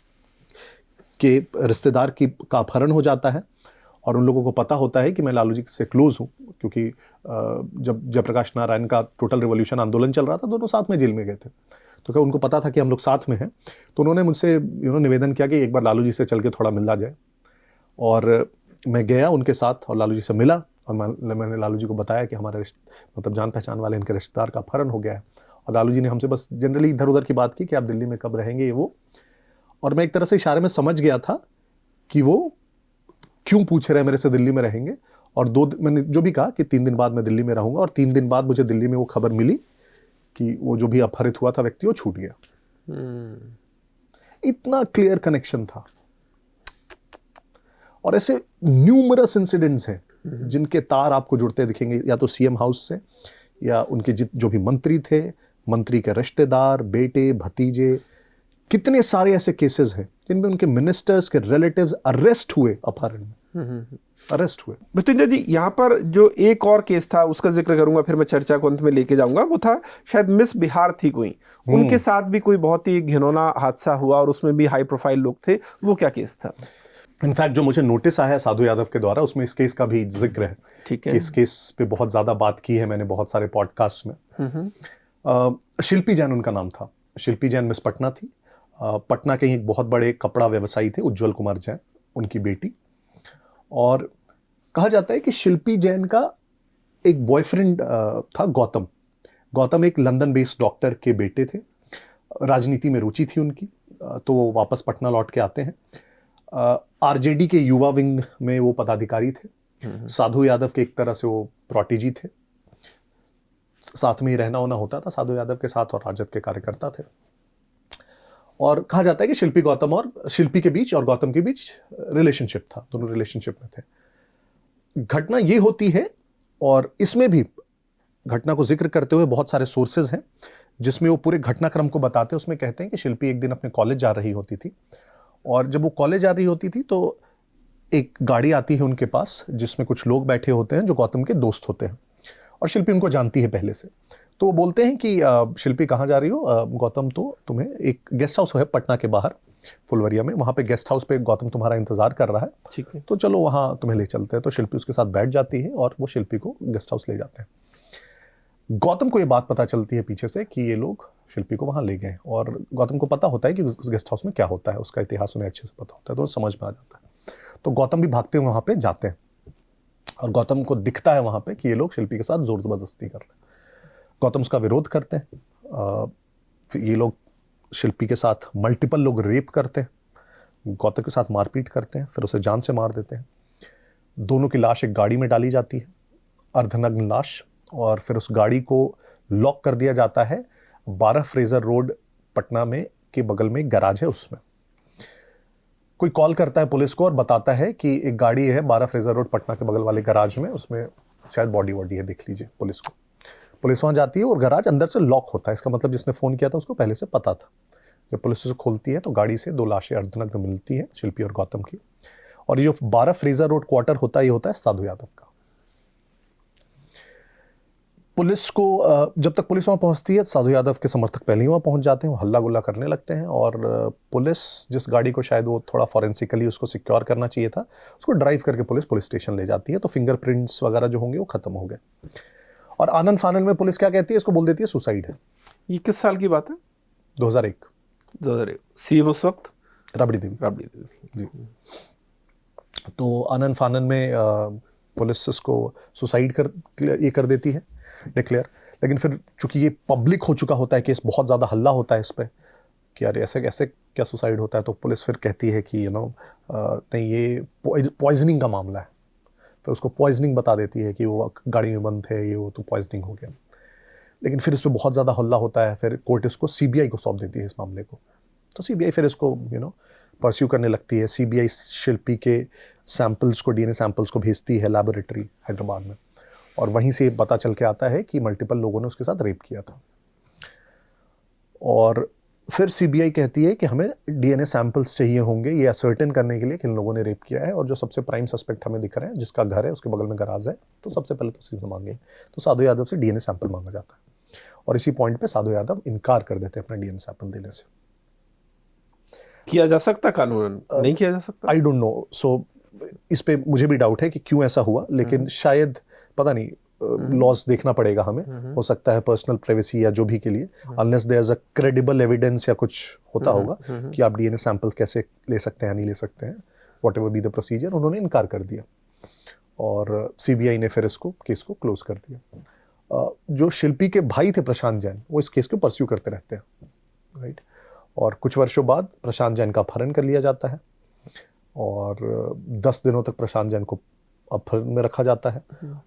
के रिश्तेदार का अपहरण हो जाता है और उन लोगों को पता होता है कि मैं लालू जी से क्लोज हूँ, क्योंकि जब जयप्रकाश नारायण का टोटल रिवॉल्यूशन आंदोलन चल रहा था, दोनों साथ में जेल में गए थे, तो क्या उनको पता था कि हम लोग साथ में हैं, तो उन्होंने मुझसे निवेदन किया कि एक बार लालू जी से चल के थोड़ा मिला जाए। और मैं गया उनके साथ और लालू जी से मिला, और मैंने लालू जी को बताया कि हमारे मतलब जान पहचान वाले इनके रिश्तेदार का अपहरण हो गया है। और लालू जी ने हमसे बस जनरली इधर उधर की बात की कि आप दिल्ली में कब रहेंगे, ये वो। और मैं एक तरह से इशारे में समझ गया था कि वो क्यों पूछ रहे हैं मेरे से दिल्ली में रहेंगे। और मैंने जो भी कहा कि 3 दिन बाद मैं दिल्ली में रहूंगा, और 3 दिन बाद मुझे दिल्ली में वो खबर मिली कि वो जो भी अपहरित हुआ था व्यक्ति वो छूट गया। इतना क्लियर कनेक्शन था। और ऐसे न्यूमरस इंसिडेंट्स हैं जिनके तार आपको जुड़ते दिखेंगे, या तो सीएम हाउस से, या उनके जो भी मंत्री थे, मंत्री के रिश्तेदार, बेटे, भतीजे, कितने सारे ऐसे केसेस हैं जिनमें उनके मिनिस्टर्स के रिलेटिव्स अरेस्ट हुए अपहरण में, अरेस्ट हुए। मृत्युंजय जी, यहाँ पर जो एक और केस था उसका जिक्र करूंगा, फिर मैं चर्चा को अंत में लेके जाऊंगा। वो था शायद मिस बिहार थी कोई, उनके साथ भी कोई बहुत ही घिनौना हादसा हुआ और उसमें भी हाई प्रोफाइल लोग थे। वो क्या केस था? इनफैक्ट जो मुझे नोटिस आया है साधु यादव के द्वारा, उसमें इस केस का भी जिक्र है। ठीक है। इस केस पे बहुत ज्यादा बात की है मैंने बहुत सारे पॉडकास्ट में। शिल्पी जैन उनका नाम था। शिल्पी जैन मिस पटना थी। पटना के एक बहुत बड़े कपड़ा व्यवसायी थे, उज्जवल कुमार जैन, उनकी बेटी। और कहा जाता है कि शिल्पी जैन का एक बॉयफ्रेंड था गौतम। गौतम एक लंदन बेस्ड डॉक्टर के बेटे थे। राजनीति में रुचि थी उनकी, तो वो वापस पटना लौट के आते हैं। आरजेडी के युवा विंग में वो पदाधिकारी थे। साधु यादव के एक तरह से वो प्रोटेजी थे, साथ में ही रहना होना होता था साधु यादव के साथ, और राजद के कार्यकर्ता थे। और कहा जाता है कि शिल्पी के बीच और गौतम के बीच रिलेशनशिप था, दोनों रिलेशनशिप में थे। घटना ये होती है, और इसमें भी घटना को जिक्र करते हुए बहुत सारे सोर्सेज हैं जिसमें वो पूरे घटनाक्रम को बताते हैं। उसमें कहते हैं कि शिल्पी एक दिन अपने कॉलेज जा रही होती थी, और जब वो कॉलेज जा रही होती थी तो एक गाड़ी आती है उनके पास जिसमें कुछ लोग बैठे होते हैं जो गौतम के दोस्त होते हैं, और शिल्पी उनको जानती है पहले से। तो वो बोलते हैं कि शिल्पी कहाँ जा रही हो? गौतम तो तुम्हें एक गेस्ट हाउस है पटना के बाहर फुलवरिया में, वहाँ पे गेस्ट हाउस पे गौतम तुम्हारा इंतजार कर रहा है, ठीक है, तो चलो वहाँ तुम्हें ले चलते हैं। तो शिल्पी उसके साथ बैठ जाती है और वो शिल्पी को गेस्ट हाउस ले जाते हैं। गौतम को ये बात पता चलती है पीछे से कि ये लोग शिल्पी को वहाँ ले गए, और गौतम को पता होता है कि उस गेस्ट हाउस में क्या होता है, उसका इतिहास उन्हें अच्छे से पता होता है, तो समझ में आ जाता है। तो गौतम भी भागते हुए वहाँ पे जाते हैं, और गौतम को दिखता है वहाँ पे कि ये लोग शिल्पी के साथ जोर जबरदस्ती कर रहे हैं। गौतम उसका विरोध करते हैं। फिर ये लोग शिल्पी के साथ मल्टीपल लोग रेप करते हैं, गौतम के साथ मारपीट करते हैं, फिर उसे जान से मार देते हैं। दोनों की लाश एक गाड़ी में डाली जाती है, अर्धनग्न लाश, और फिर उस गाड़ी को लॉक कर दिया जाता है 12 फ्रेजर रोड पटना में के बगल में एक गैराज है उसमें। कोई कॉल करता है पुलिस को और बताता है कि एक गाड़ी है 12 फ्रेजर रोड पटना के बगल वाले गैराज में, उसमें शायद बॉडी है, देख लीजिए पुलिस को। पुलिस वहां जाती है और गैराज अंदर से लॉक होता है। इसका मतलब जिसने फोन किया था उसको पहले से पता था। जब पुलिस उसे खोलती है तो गाड़ी से 2 लाशें अर्धनग्न मिलती है, शिल्पी और गौतम की। और ये जो 12 फ्रेजर रोड क्वार्टर होता है, ये होता है साधु यादव का। पुलिस को जब तक पुलिस वहां पहुंचती है, साधु यादव के समर्थक पहले ही वहां पहुंच जाते हैं, वो हल्ला गुल्ला करने लगते हैं। और पुलिस जिस गाड़ी को शायद वो थोड़ा फॉरेंसिकली उसको सिक्योर करना चाहिए था, उसको ड्राइव करके पुलिस स्टेशन ले जाती है। तो फिंगरप्रिंट्स वगैरह जो होंगे वो खत्म हो गए। और आनंद फानन में पुलिस क्या कहती है, इसको बोल देती है सुसाइड है। ये किस साल की बात है? 2001। सीएम उस वक्त राबड़ी देवी जी। तो आनंद फानन में पुलिस इसको सुसाइड कर देती है डिक्लेयर। लेकिन फिर चूंकि ये पब्लिक हो चुका होता है केस, बहुत ज़्यादा हल्ला होता है इस पर कि यार ऐसे कैसे क्या सुसाइड होता है, तो पुलिस फिर कहती है कि नहीं, ये पॉइजनिंग का मामला है। फिर उसको पॉइजनिंग बता देती है कि वो गाड़ी में बंद थे, ये वो, तो पॉइजनिंग हो गया। लेकिन फिर इस पर बहुत ज़्यादा हल्ला होता है। फिर कोर्ट इसको सीबीआई को सौंप देती है इस मामले को। तो सीबीआई फिर इसको परस्यू करने लगती है। सीबीआई शिल्पी के सैंपल्स को, डीएनए सैंपल्स को भेजती है लैबोरेटरी हैदराबाद में, और वहीं से पता चल के आता है कि मल्टीपल लोगों ने उसके साथ रेप किया था। और फिर सीबीआई कहती है कि हमें डीएनए सैंपल्स चाहिए होंगे ये असर्टेन करने के लिए कि इन लोगों ने रेप किया है, और जो सबसे प्राइम सस्पेक्ट हमें दिख रहे हैं जिसका घर है उसके बगल में गराज है, तो सबसे पहले तो उसी से मांगे। तो साधु यादव से डीएनए सैंपल मांगा जाता है और इसी पॉइंट पे साधु यादव इनकार कर देते हैं अपना डीएनए सैंपल देने से। किया जा सकता कानूनन, नहीं किया जा सकता, आई डोंट नो। सो इस पे मुझे भी डाउट है कि क्यों ऐसा हुआ, लेकिन शायद पता नहीं, लॉस देखना पड़ेगा हमें। हो सकता है पर्सनल प्राइवेसी या जो भी के लिए, unless there is a credible evidence या कुछ होता होगा कि आप डीएनए सैंपल कैसे ले सकते हैं, नहीं ले सकते हैं, व्हाटएवर बी द प्रोसीजर। उन्होंने इनकार कर दिया और सीबीआई ने फिर इसको केस को क्लोज कर दिया। जो शिल्पी के भाई थे प्रशांत जैन, वो इस केस को परस्यू करते रहते हैं, राइट। और कुछ वर्षों बाद प्रशांत जैन का अपहरण कर लिया जाता है और 10 दिनों तक प्रशांत जैन को अपहरण में रखा जाता है।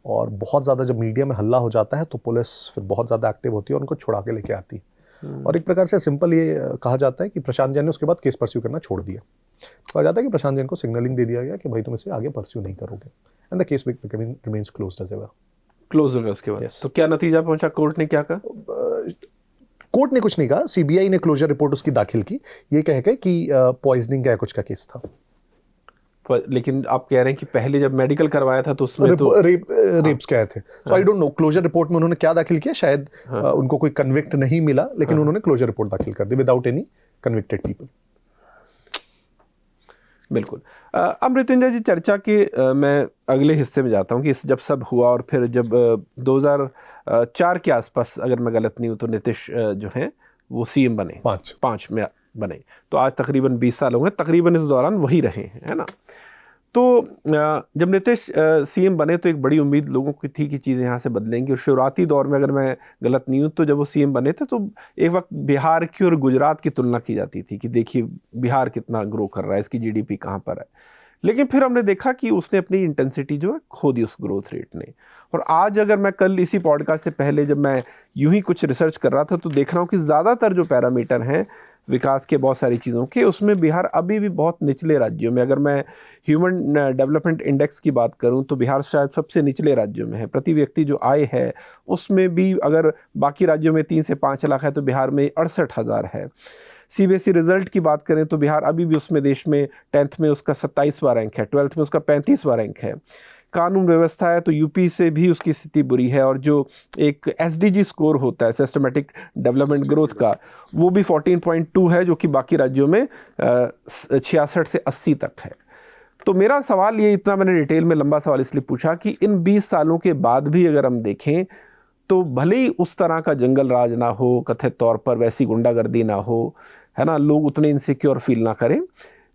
और बहुत ज़्यादा जब मीडिया में हल्ला हो जाता है तो पुलिस फिर बहुत ज़्यादा एक्टिव होती है और उनको छुड़ा के लेके आती है। और एक प्रकार से सिंपल ये कहा जाता है कि प्रशांत जैन ने उसके बाद केस परस्यू करना छोड़ दिया। कहा जाता है कि प्रशांत जैन को सिग्नलिंग दे दिया गया कि भाई तुम इसे आगे परस्यू नहीं करोगे, and the case remains closed as ever. Close हो गया उसके बाद। तो क्या नतीजा पहुंचा, कोर्ट ने क्या कहा? कोर्ट ने कुछ नहीं कहा, सीबीआई ने क्लोजर रिपोर्ट उसकी दाखिल की, ये कह के कि पॉइजनिंग का कुछ का केस था। लेकिन आप कह रहे हैं कि पहले जब मेडिकल करवाया था तो उसमें तो रेप्स कहे थे। So I don't know closure report में उन्होंने क्या दाखिल किया, शायद उनको कोई कन्विक्ट नहीं मिला, लेकिन उन्होंने क्लोजर रिपोर्ट दाखिल कर दी विदाउट एनी कन्विक्टेड पीपल। बिल्कुल। अब मृत्युंजय जी, चर्चा के मैं अगले हिस्से में जाता हूँ कि जब सब हुआ और फिर जब 2004 के आसपास, अगर मैं गलत नहीं हूँ तो नीतीश जो हैं वो सीएम बने, 5 में बने, तो आज तकरीबन 20 साल हो गए, तकरीबन इस दौरान वही रहे हैं, है ना। तो जब नीतीश सीएम बने तो एक बड़ी उम्मीद लोगों की थी कि चीज़ें यहाँ से बदलेंगी, और शुरुआती दौर में, अगर मैं गलत नहीं हूँ तो जब वो सीएम बने थे तो एक वक्त बिहार की और गुजरात की तुलना की जाती थी कि देखिए बिहार कितना ग्रो कर रहा है, इसकी जीडीपी कहाँ पर है। लेकिन फिर हमने देखा कि उसने अपनी इंटेंसिटी जो है खो दी उस ग्रोथ रेट ने। और आज अगर मैं कल इसी पॉडकास्ट से पहले जब मैं यूं ही कुछ रिसर्च कर रहा था तो देख रहा हूँ कि ज़्यादातर जो पैरामीटर हैं विकास के, बहुत सारी चीज़ों के, उसमें बिहार अभी भी बहुत निचले राज्यों में, अगर मैं ह्यूमन डेवलपमेंट इंडेक्स की बात करूं तो बिहार शायद सबसे निचले राज्यों में है। प्रति व्यक्ति जो आय है उसमें भी अगर बाकी राज्यों में 3 से 5 लाख है तो बिहार में 68,000 है। सीबीएसई रिजल्ट की बात करें तो बिहार अभी भी उसमें देश में 10th में उसका 27वां रैंक है, 12th में उसका 35वां रैंक है। कानून व्यवस्था है तो यूपी से भी उसकी स्थिति बुरी है, और जो एक एसडीजी स्कोर होता है सिस्टमेटिक डेवलपमेंट ग्रोथ का, वो भी 14.2 है, जो कि बाकी राज्यों में 66 से 80 तक है। तो मेरा सवाल ये, इतना मैंने डिटेल में लंबा सवाल इसलिए पूछा कि इन 20 सालों के बाद भी अगर हम देखें तो भले ही उस तरह का जंगल राज ना हो, कथित तौर पर वैसी गुंडागर्दी ना हो, है ना, लोग उतने इनसिक्योर फील ना करें,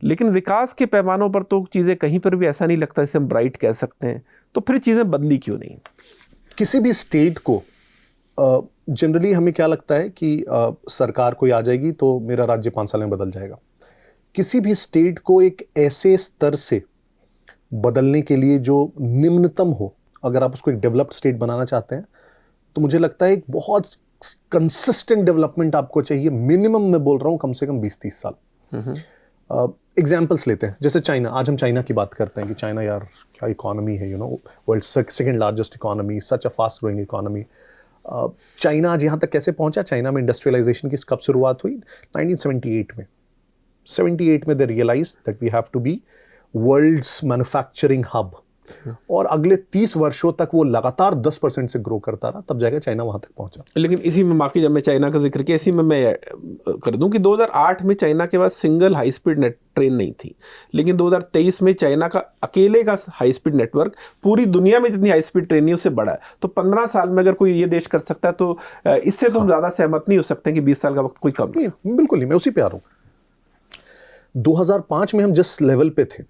लेकिन विकास के पैमानों पर तो चीज़ें कहीं पर भी ऐसा नहीं लगता जिसे हम ब्राइट कह सकते हैं। तो फिर चीज़ें बदली क्यों नहीं? किसी भी स्टेट को जनरली हमें क्या लगता है कि सरकार कोई आ जाएगी तो मेरा राज्य 5 साल में बदल जाएगा। किसी भी स्टेट को एक ऐसे स्तर से बदलने के लिए जो निम्नतम हो, अगर आप उसको एक डेवलप्ड स्टेट बनाना चाहते हैं, तो मुझे लगता है एक बहुत कंसिस्टेंट डेवलपमेंट आपको चाहिए। मिनिमम मैं बोल रहा हूं कम से कम 20-30 साल। एग्जाम्पल्स लेते हैं, जैसे चाइना। आज हम चाइना की बात करते हैं कि चाइना यार क्या इकोनॉमी है, world second largest economy, such a fast growing economy. China आज यहाँ तक कैसे पहुंचा? चाइना में इंडस्ट्रियलाइजेशन की कब शुरुआत हुई? 1978 में। 78 में they realize that we have to be world's manufacturing hub, और अगले 30 वर्षों तक वो लगातार 10% से ग्रो करता रहा, तब जाकर चाइना वहां तक पहुंचा। लेकिन इसी में, माफी जब मैं चाइना का जिक्र किया, इसी में मैं कर दूं कि 2008 में चाइना के पास सिंगल हाई स्पीड ट्रेन नहीं थी, लेकिन 2023 में चाइना का अकेले का हाई स्पीड नेटवर्क पूरी दुनिया में जितनी हाई स्पीड ट्रेन है उससे बड़ा है। तो 15 साल में अगर कोई ये देश कर सकता है तो इससे तो हम ज्यादा सहमत नहीं हो सकते कि 20 साल का वक्त कोई कम नहीं। बिल्कुल नहीं, मैं उसी पे आ रहा हूं। 2005 में हम जिस लेवल पे थे,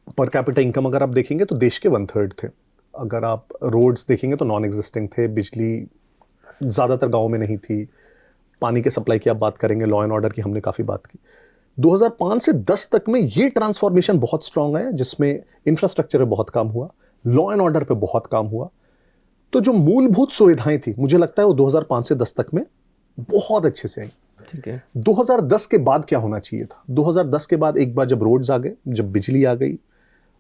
पर कैपिटा इनकम अगर आप देखेंगे तो देश के 1/3 थे। अगर आप रोड्स देखेंगे तो नॉन एग्जिस्टिंग थे, बिजली ज़्यादातर गाँव में नहीं थी, पानी के सप्लाई की आप बात करेंगे, लॉ एंड ऑर्डर की हमने काफ़ी बात की। 2005 से 10 तक में ये ट्रांसफॉर्मेशन बहुत स्ट्रांग है, जिसमें इंफ्रास्ट्रक्चर पे बहुत काम हुआ, लॉ एंड ऑर्डर पे बहुत काम हुआ। तो जो मूलभूत सुविधाएं थी, मुझे लगता है वो 2005 से 10 तक में बहुत अच्छे से आई। ठीक है। 2010 के बाद क्या होना चाहिए था? 2010 के बाद एक बार जब रोड्स आ गए, जब बिजली आ गई,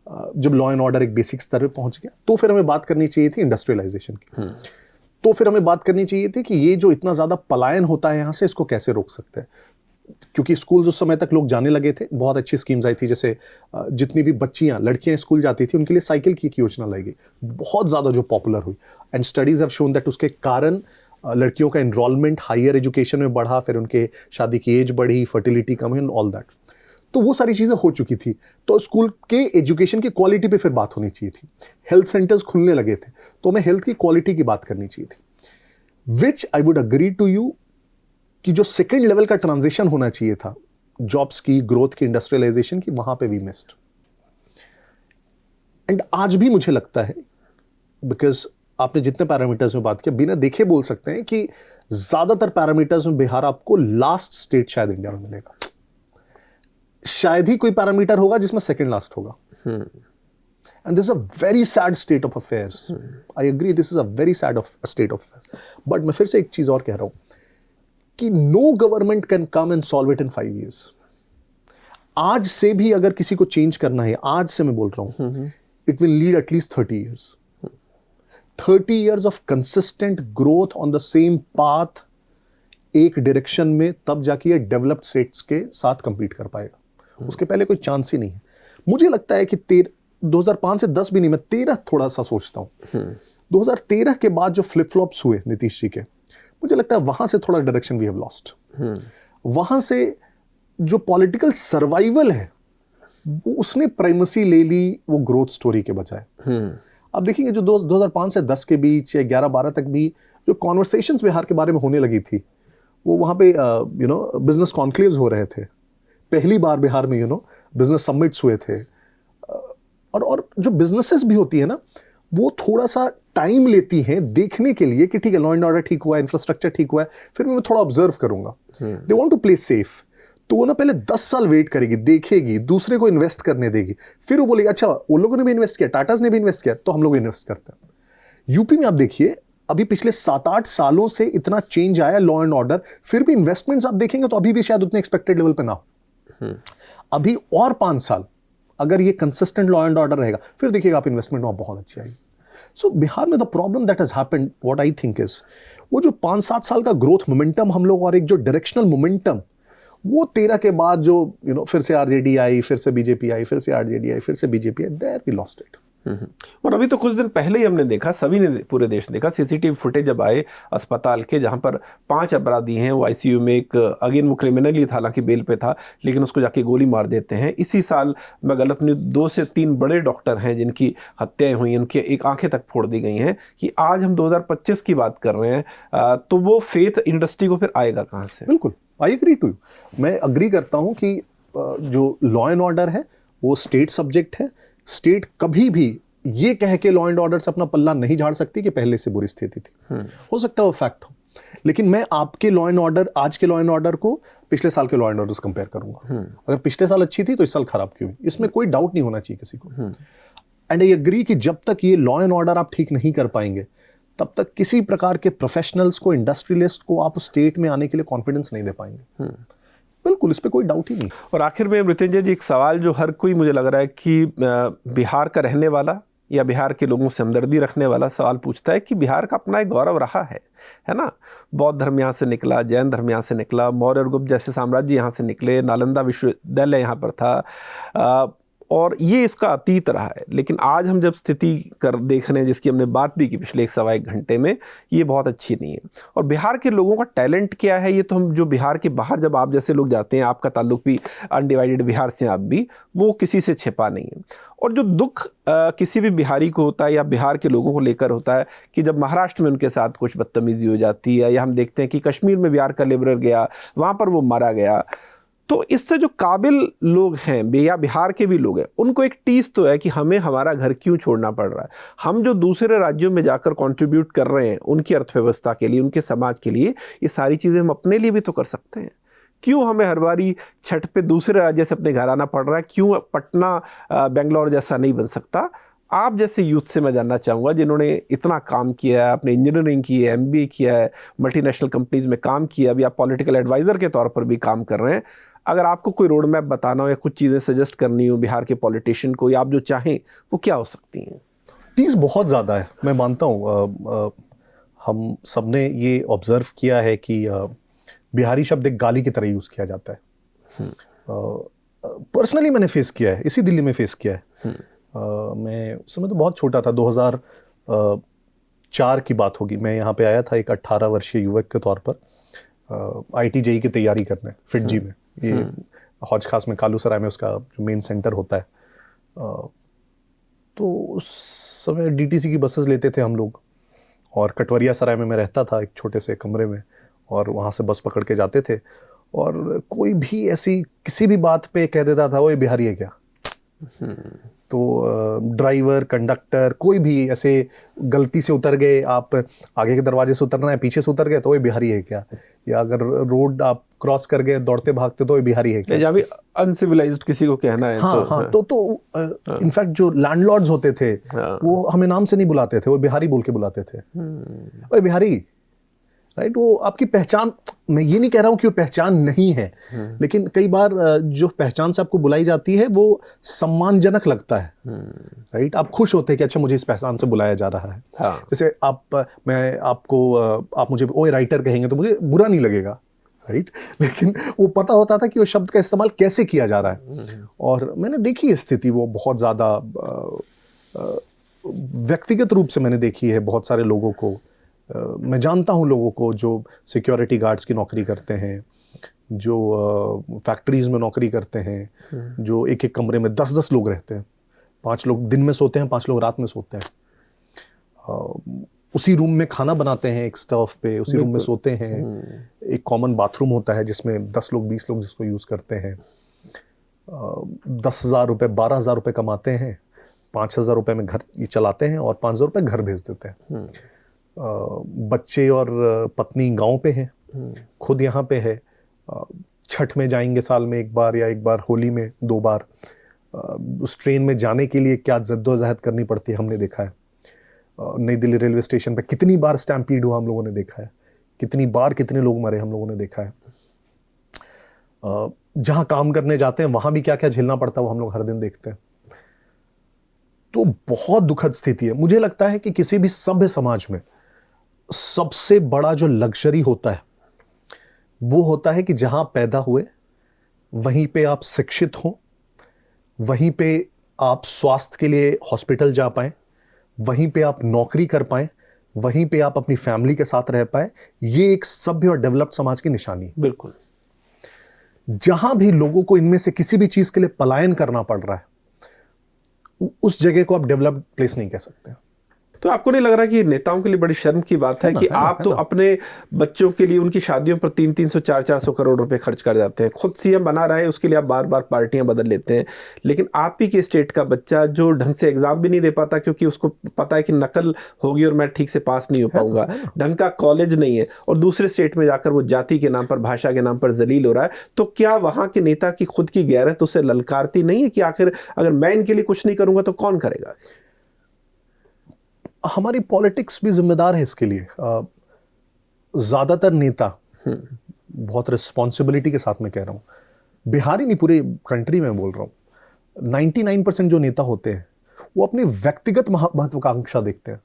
जब लॉ एंड ऑर्डर एक बेसिक स्तर पे पहुंच गया, तो फिर हमें बात करनी चाहिए थी इंडस्ट्रियलाइजेशन की। तो फिर हमें बात करनी चाहिए थी कि ये जो इतना ज़्यादा पलायन होता है यहाँ से, इसको कैसे रोक सकते हैं। क्योंकि स्कूल उस समय तक लोग जाने लगे थे, बहुत अच्छी स्कीम्स आई थी, जैसे जितनी भी बच्चियां लड़कियां स्कूल जाती थी उनके लिए साइकिल की एक योजना लाई गई, बहुत ज़्यादा जो पॉपुलर हुई। And studies have shown that उसके कारण लड़कियों का एनरोलमेंट हायर एजुकेशन में बढ़ा, फिर उनके शादी की एज बढ़ी, फर्टिलिटी कम हुई, ऑल दैट। तो वो सारी चीज़ें हो चुकी थी। तो स्कूल के एजुकेशन की क्वालिटी पे फिर बात होनी चाहिए थी। हेल्थ सेंटर्स खुलने लगे थे, तो हमें हेल्थ की क्वालिटी की बात करनी चाहिए थी। Which I would agree to you कि जो सेकेंड लेवल का ट्रांजिशन होना चाहिए था जॉब्स की, ग्रोथ की, इंडस्ट्रियलाइजेशन की, वहां पे वी मिस्ड। एंड आज भी मुझे लगता है, बिकॉज आपने जितने पैरामीटर्स में बात किया, बिना देखे बोल सकते हैं कि ज्यादातर पैरामीटर्स में बिहार आपको लास्ट स्टेट शायद इंडिया में मिलेगा। शायद ही कोई पैरामीटर होगा जिसमें सेकंड लास्ट होगा। And this is a very sad state of affairs. I agree, this is a very sad state of affairs. But मैं फिर से एक चीज और कह रहा हूं कि no government can come and solve it in 5 years। आज से भी अगर किसी को चेंज करना है, आज से मैं बोल रहा हूं, it will lead at least 30 years। 30 years of consistent growth on the same path, एक डायरेक्शन में, तब जाके ये डेवलप्ड स्टेट्स के साथ कंपीट कर पाएगा। उसके पहले कोई चांस ही नहीं है। मुझे लगता है कि 2005 से 10 भी नहीं, मैं 13 थोड़ा सा सोचता हूं। 2013 के बाद जो फ्लिप फ्लॉप्स हुए नीतीश जी के, मुझे लगता है वहां से थोड़ा डायरेक्शन वी हैव लॉस्ट। वहां से जो पॉलिटिकल सर्वाइवल है वो उसने प्राइमेसी ले ली, वो ग्रोथ स्टोरी के बजाय। आप देखेंगे जो 2005 से 10 के बीच या 11-12 तक भी जो कॉन्वर्सेशंस बिहार के बारे में होने लगी थी, वो वहां पे बिजनेस कॉन्क्लेव्स हो रहे थे। पहली बार बिहार में बिजनेस समिट्स हुए थे। और जो बिजनेसेस भी होती है ना, वो थोड़ा सा टाइम लेती हैं देखने के लिए कि ठीक है, लॉ एंड ऑर्डर ठीक हुआ है, इंफ्रास्ट्रक्चर ठीक हुआ है, फिर मैं थोड़ा ऑब्जर्व करूंगा। They want to play safe. तो वो ना पहले 10 साल वेट करेगी, देखेगी, दूसरे को इन्वेस्ट करने देगी, फिर वो बोलेगी अच्छा वो लोगों ने भी इन्वेस्ट किया, टाटाज ने भी इन्वेस्ट किया, तो हम लोग इन्वेस्ट करते हैं। यूपी में आप देखिए, अभी पिछले 7-8 सालों से इतना चेंज आया लॉ एंड ऑर्डर, फिर भी इन्वेस्टमेंट्स आप देखेंगे तो अभी भी शायद उतने एक्सपेक्टेड लेवल पे ना हो। अभी और 5 साल अगर ये कंसिस्टेंट लॉ एंड ऑर्डर रहेगा, फिर देखिएगा आप इन्वेस्टमेंट वहां बहुत अच्छी आएगी। सो बिहार में the problem that has happened, what I think is, वो जो 5-7 साल का ग्रोथ मोमेंटम हम लोग, और एक जो डायरेक्शनल मोमेंटम, वो 13 के बाद जो फिर से आरजेडी आई, फिर से बीजेपी आई, फिर से आरजेडी आई, फिर से बीजेपी आई, देयर वी लॉस्ट इट। और अभी तो कुछ दिन पहले ही हमने देखा, सभी ने, पूरे देश ने देखा, सीसीटीवी फुटेज जब आए अस्पताल के, जहां पर 5 अपराधी हैं वो आईसीयू में, एक अगेन वो क्रिमिनल ही था, हालांकि बेल पे था, लेकिन उसको जाके गोली मार देते हैं। इसी साल मैं गलत नहीं, 2 से 3 बड़े डॉक्टर हैं जिनकी हत्याएं हुई, उनकी एक आंखें तक फोड़ दी गई हैं। कि आज हम 2025 की बात कर रहे हैं, तो वो फेथ इंडस्ट्री को फिर आएगा कहाँ से? बिल्कुल, आई एग्री टू यू। मैं अग्री करता हूं कि जो लॉ एंड ऑर्डर है वो स्टेट सब्जेक्ट है। स्टेट कभी भी ये कह के लॉ एंड ऑर्डर से अपना पल्ला नहीं झाड़ सकती कि पहले से बुरी स्थिति थी। हो सकता है वो फैक्ट हो, लेकिन मैं आपके लॉ एंड ऑर्डर, आज के लॉ एंड ऑर्डर को पिछले साल के लॉ एंड ऑर्डर से कंपेयर करूंगा। अगर पिछले साल अच्छी थी तो इस साल खराब क्यों हुई, इसमें कोई डाउट नहीं होना चाहिए किसी को। एंड आई एग्री कि जब तक ये लॉ एंड ऑर्डर आप ठीक नहीं कर पाएंगे, तब तक किसी प्रकार के प्रोफेशनल्स को, इंडस्ट्रियलिस्ट को आप स्टेट में आने के लिए कॉन्फिडेंस नहीं दे पाएंगे। बिल्कुल, इस पे कोई डाउट ही नहीं। और आखिर में मृत्युंजय जी, एक सवाल जो हर कोई, मुझे लग रहा है कि बिहार का रहने वाला या बिहार के लोगों से हमदर्दी रखने वाला सवाल पूछता है कि बिहार का अपना एक गौरव रहा है ना? बौद्ध धर्म यहाँ से निकला, जैन धर्म यहाँ से निकला, मौर्य और गुप्त जैसे साम्राज्य यहाँ से निकले, नालंदा विश्वविद्यालय यहाँ पर था, और ये इसका अतीत रहा है। लेकिन आज हम जब स्थिति देख रहे हैं, जिसकी हमने बात भी की पिछले 1-1.25 घंटे में, ये बहुत अच्छी नहीं है। और बिहार के लोगों का टैलेंट क्या है, ये तो हम जो बिहार के बाहर जब आप जैसे लोग जाते हैं, आपका ताल्लुक भी अनडिवाइडेड बिहार से, आप भी, वो किसी से छिपा नहीं है। और जो दुख किसी भी बिहारी को होता है या बिहार के लोगों को लेकर होता है कि जब महाराष्ट्र में उनके साथ कुछ बदतमीजी हो जाती है, या हम देखते हैं कि कश्मीर में बिहार का लेबरर गया, वहाँ पर वो मारा गया, तो इससे जो काबिल लोग हैं या बिहार के भी लोग हैं, उनको एक टीस तो है कि हमें हमारा घर क्यों छोड़ना पड़ रहा है। हम जो दूसरे राज्यों में जाकर कंट्रीब्यूट कर रहे हैं उनकी अर्थव्यवस्था के लिए, उनके समाज के लिए, ये सारी चीज़ें हम अपने लिए भी तो कर सकते हैं। क्यों हमें हर बारी छठ पे दूसरे राज्य से अपने घर आना पड़ रहा है? क्यों पटना बेंगलोर जैसा नहीं बन सकता? आप जैसे यूथ से मैं जानना चाहूँगा, जिन्होंने इतना काम किया है, आपने इंजीनियरिंग की है, MBA किया है, मल्टीनेशनल कंपनीज में काम किया, अभी आप पॉलिटिकल एडवाइज़र के तौर पर भी काम कर रहे हैं, अगर आपको कोई रोड मैप बताना हो या कुछ चीज़ें सजेस्ट करनी हो बिहार के पॉलिटिशियन को, या आप जो चाहें, वो क्या हो सकती हैं? चीज़ बहुत ज़्यादा है, मैं मानता हूँ। हम सबने ये ऑब्जर्व किया है कि बिहारी शब्द एक गाली की तरह यूज़ किया जाता है। पर्सनली मैंने फेस किया है, इसी दिल्ली में फेस किया है। मैं उस समय तो बहुत छोटा था, 2004 की बात होगी। मैं यहाँ पे आया था एक 18 वर्षीय युवक के तौर पर IIT JEE की तैयारी करने फिटजी में। ये हौज खास में कालूसराय में उसका जो मेन सेंटर होता है। तो उस समय DTC की बसेस लेते थे हम लोग, और कटवरिया सराय में मैं रहता था एक छोटे से कमरे में, और वहाँ से बस पकड़ के जाते थे। और कोई भी ऐसी किसी भी बात पे कह देता था वो ये बिहारी है क्या। तो ड्राइवर, कंडक्टर, कोई भी ऐसे गलती से उतर गए, आप आगे के दरवाजे से उतरना है, पीछे से उतर गए तो ये बिहारी है क्या, या अगर रोड आप क्रॉस कर गए दौड़ते भागते तो ये बिहारी है क्या। जहाँ भी अनसिविलाइज्ड किसी को कहना है। हाँ, हाँ, तो इनफैक्ट जो लैंडलॉर्ड्स होते थे वो हमें नाम से नहीं बुलाते थे, वो बिहारी बोल के बुलाते थे। ओए बिहारी, राइट। वो आपकी पहचान, मैं ये नहीं कह रहा हूँ कि वो पहचान नहीं है, लेकिन कई बार जो पहचान से आपको बुलाई जाती है वो सम्मानजनक लगता है, राइट। आप खुश होते हैं कि अच्छा मुझे इस पहचान से बुलाया जा रहा है। हाँ। जैसे आप मुझे ओए राइटर कहेंगे तो मुझे बुरा नहीं लगेगा, राइट। लेकिन वो पता होता था कि वो शब्द का इस्तेमाल कैसे किया जा रहा है। और मैंने देखी स्थिति वो बहुत ज़्यादा व्यक्तिगत रूप से मैंने देखी है बहुत सारे लोगों को। मैं जानता हूँ लोगों को जो सिक्योरिटी गार्ड्स की नौकरी करते हैं, जो फैक्ट्रीज में नौकरी करते हैं, जो एक एक कमरे में 10-10 लोग रहते हैं। 5 लोग दिन में सोते हैं, 5 लोग रात में सोते हैं। उसी रूम में खाना बनाते हैं एक स्टोव पे, उसी रूम में सोते हैं। एक कॉमन बाथरूम होता है जिसमें 10 लोग 20 लोग जिसको यूज़ करते हैं। 10,000 रुपये 12,000 रुपये कमाते हैं, 5,000 रुपये में घर ये चलाते हैं और 5,000 रुपये घर भेज देते हैं। बच्चे और पत्नी गांव पे हैं, खुद यहाँ पे है। छठ में जाएंगे साल में एक बार, या एक बार होली में 2 बार। उस ट्रेन में जाने के लिए क्या जद्दोजहद करनी पड़ती है हमने देखा है। नई दिल्ली रेलवे स्टेशन पे कितनी बार स्टैम्पीड हुआ हम लोगों ने देखा है, कितनी बार कितने लोग मरे हम लोगों ने देखा है। जहाँ काम करने जाते हैं वहाँ भी क्या क्या झेलना पड़ता है वो हम लोग हर दिन देखते हैं। तो बहुत दुखद स्थिति है। मुझे लगता है कि किसी भी सभ्य समाज में सबसे बड़ा जो लग्जरी होता है वो होता है कि जहां पैदा हुए वहीं पे आप शिक्षित हों, वहीं पे आप स्वास्थ्य के लिए हॉस्पिटल जा पाएं, वहीं पे आप नौकरी कर पाएं, वहीं पे आप अपनी फैमिली के साथ रह पाएं। ये एक सभ्य और डेवलप्ड समाज की निशानी है। बिल्कुल। जहां भी लोगों को इनमें से किसी भी चीज के लिए पलायन करना पड़ रहा है, उस जगह को आप डेवलप्ड प्लेस नहीं कह सकते। तो आपको नहीं लग रहा कि नेताओं के लिए बड़ी शर्म की बात है कि आप तो अपने बच्चों के लिए उनकी शादियों पर 300-300 400-400 करोड़ रुपए खर्च कर जाते हैं, खुद सीएम बना रहे हैं, उसके लिए आप बार बार पार्टियां बदल लेते हैं, लेकिन आप ही के स्टेट का बच्चा जो ढंग से एग्जाम भी नहीं दे पाता क्योंकि उसको पता है कि नकल होगी और मैं ठीक से पास नहीं हो पाऊंगा, ढंग का कॉलेज नहीं है, और दूसरे स्टेट में जाकर वो जाति के नाम पर, भाषा के नाम पर जलील हो रहा है, तो क्या वहां के नेता की खुद की गैरत उसे ललकारती नहीं है कि आखिर अगर मैं इनके लिए कुछ नहीं करूंगा तो कौन करेगा? हमारी पॉलिटिक्स भी जिम्मेदार है इसके लिए। ज्यादातर नेता, बहुत रिस्पॉन्सिबिलिटी के साथ में कह रहा हूँ, बिहारी नहीं पूरे कंट्री में बोल रहा हूँ, 99% जो नेता होते हैं वो अपनी व्यक्तिगत महत्वाकांक्षा देखते हैं।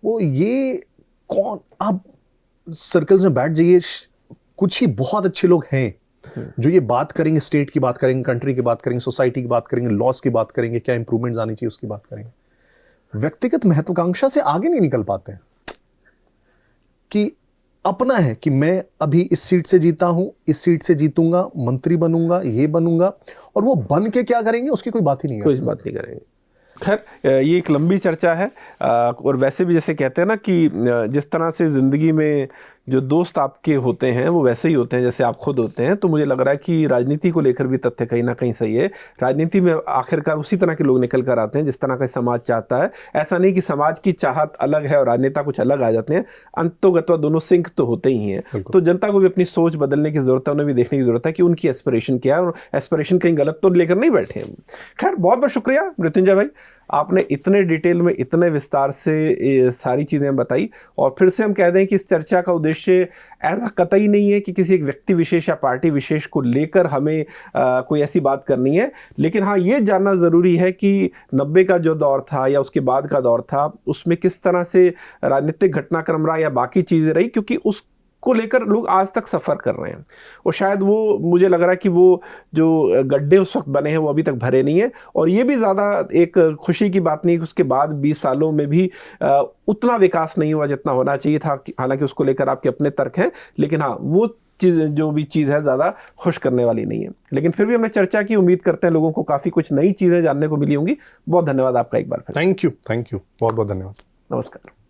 वो ये कौन, आप सर्कल्स में बैठ जाइए, कुछ ही बहुत अच्छे लोग हैं जो ये बात करेंगे, स्टेट की बात करेंगे, कंट्री की बात करेंगे, सोसाइटी की बात करेंगे, लॉस की बात करेंगे, क्या इंप्रूवमेंट्स आनी चाहिए उसकी बात करेंगे। व्यक्तिगत महत्वाकांक्षा से आगे नहीं निकल पाते हैं कि अपना है कि मैं अभी इस सीट से जीता हूं, इस सीट से जीतूंगा, मंत्री बनूंगा, ये बनूंगा, और वो बन के क्या करेंगे उसकी कोई बात ही नहीं है। कोई बात नहीं करेंगे। खैर, ये एक लंबी चर्चा है, और वैसे भी जैसे कहते हैं ना कि जिस तरह से ज़िंदगी में जो दोस्त आपके होते हैं वो वैसे ही होते हैं जैसे आप खुद होते हैं, तो मुझे लग रहा है कि राजनीति को लेकर भी तथ्य कहीं ना कहीं सही है। राजनीति में आखिरकार उसी तरह के लोग निकल कर आते हैं जिस तरह का समाज चाहता है। ऐसा नहीं कि समाज की चाहत अलग है और राजनेता कुछ अलग आ जाते हैं, अंतोगत्वा दोनों सिंक तो होते ही हैं। तो जनता को भी अपनी सोच बदलने की ज़रूरत है, उन्हें भी देखने की ज़रूरत है कि उनकी एस्पिरेशन क्या है, और एस्पिरेशन कहीं गलत तो लेकर नहीं बैठे हैं। खैर, बहुत बहुत शुक्रिया मृत्युंजय भाई, आपने इतने डिटेल में, इतने विस्तार से ये सारी चीज़ें बताई, और फिर से हम कह दें कि इस चर्चा का उद्देश्य ऐसा कतई नहीं है कि किसी एक व्यक्ति विशेष या पार्टी विशेष को लेकर हमें कोई ऐसी बात करनी है, लेकिन हाँ ये जानना ज़रूरी है कि 90 का जो दौर था या उसके बाद का दौर था, उसमें किस तरह से राजनीतिक घटनाक्रम रहा या बाकी चीज़ें रही, क्योंकि उस को लेकर लोग आज तक सफ़र कर रहे हैं। और शायद वो, मुझे लग रहा है कि वो जो गड्ढे उस वक्त बने हैं वो अभी तक भरे नहीं है। और ये भी ज़्यादा एक खुशी की बात नहीं कि उसके बाद 20 सालों में भी उतना विकास नहीं हुआ जितना होना चाहिए था। हालांकि उसको लेकर आपके अपने तर्क हैं, लेकिन हाँ वो चीज़, जो भी चीज़ है, ज़्यादा खुश करने वाली नहीं है। लेकिन फिर भी हमने चर्चा की, उम्मीद करते हैं लोगों को काफ़ी कुछ नई चीज़ें जानने को मिली होंगी। बहुत धन्यवाद आपका एक बार फिर। थैंक यू, बहुत बहुत धन्यवाद। नमस्कार।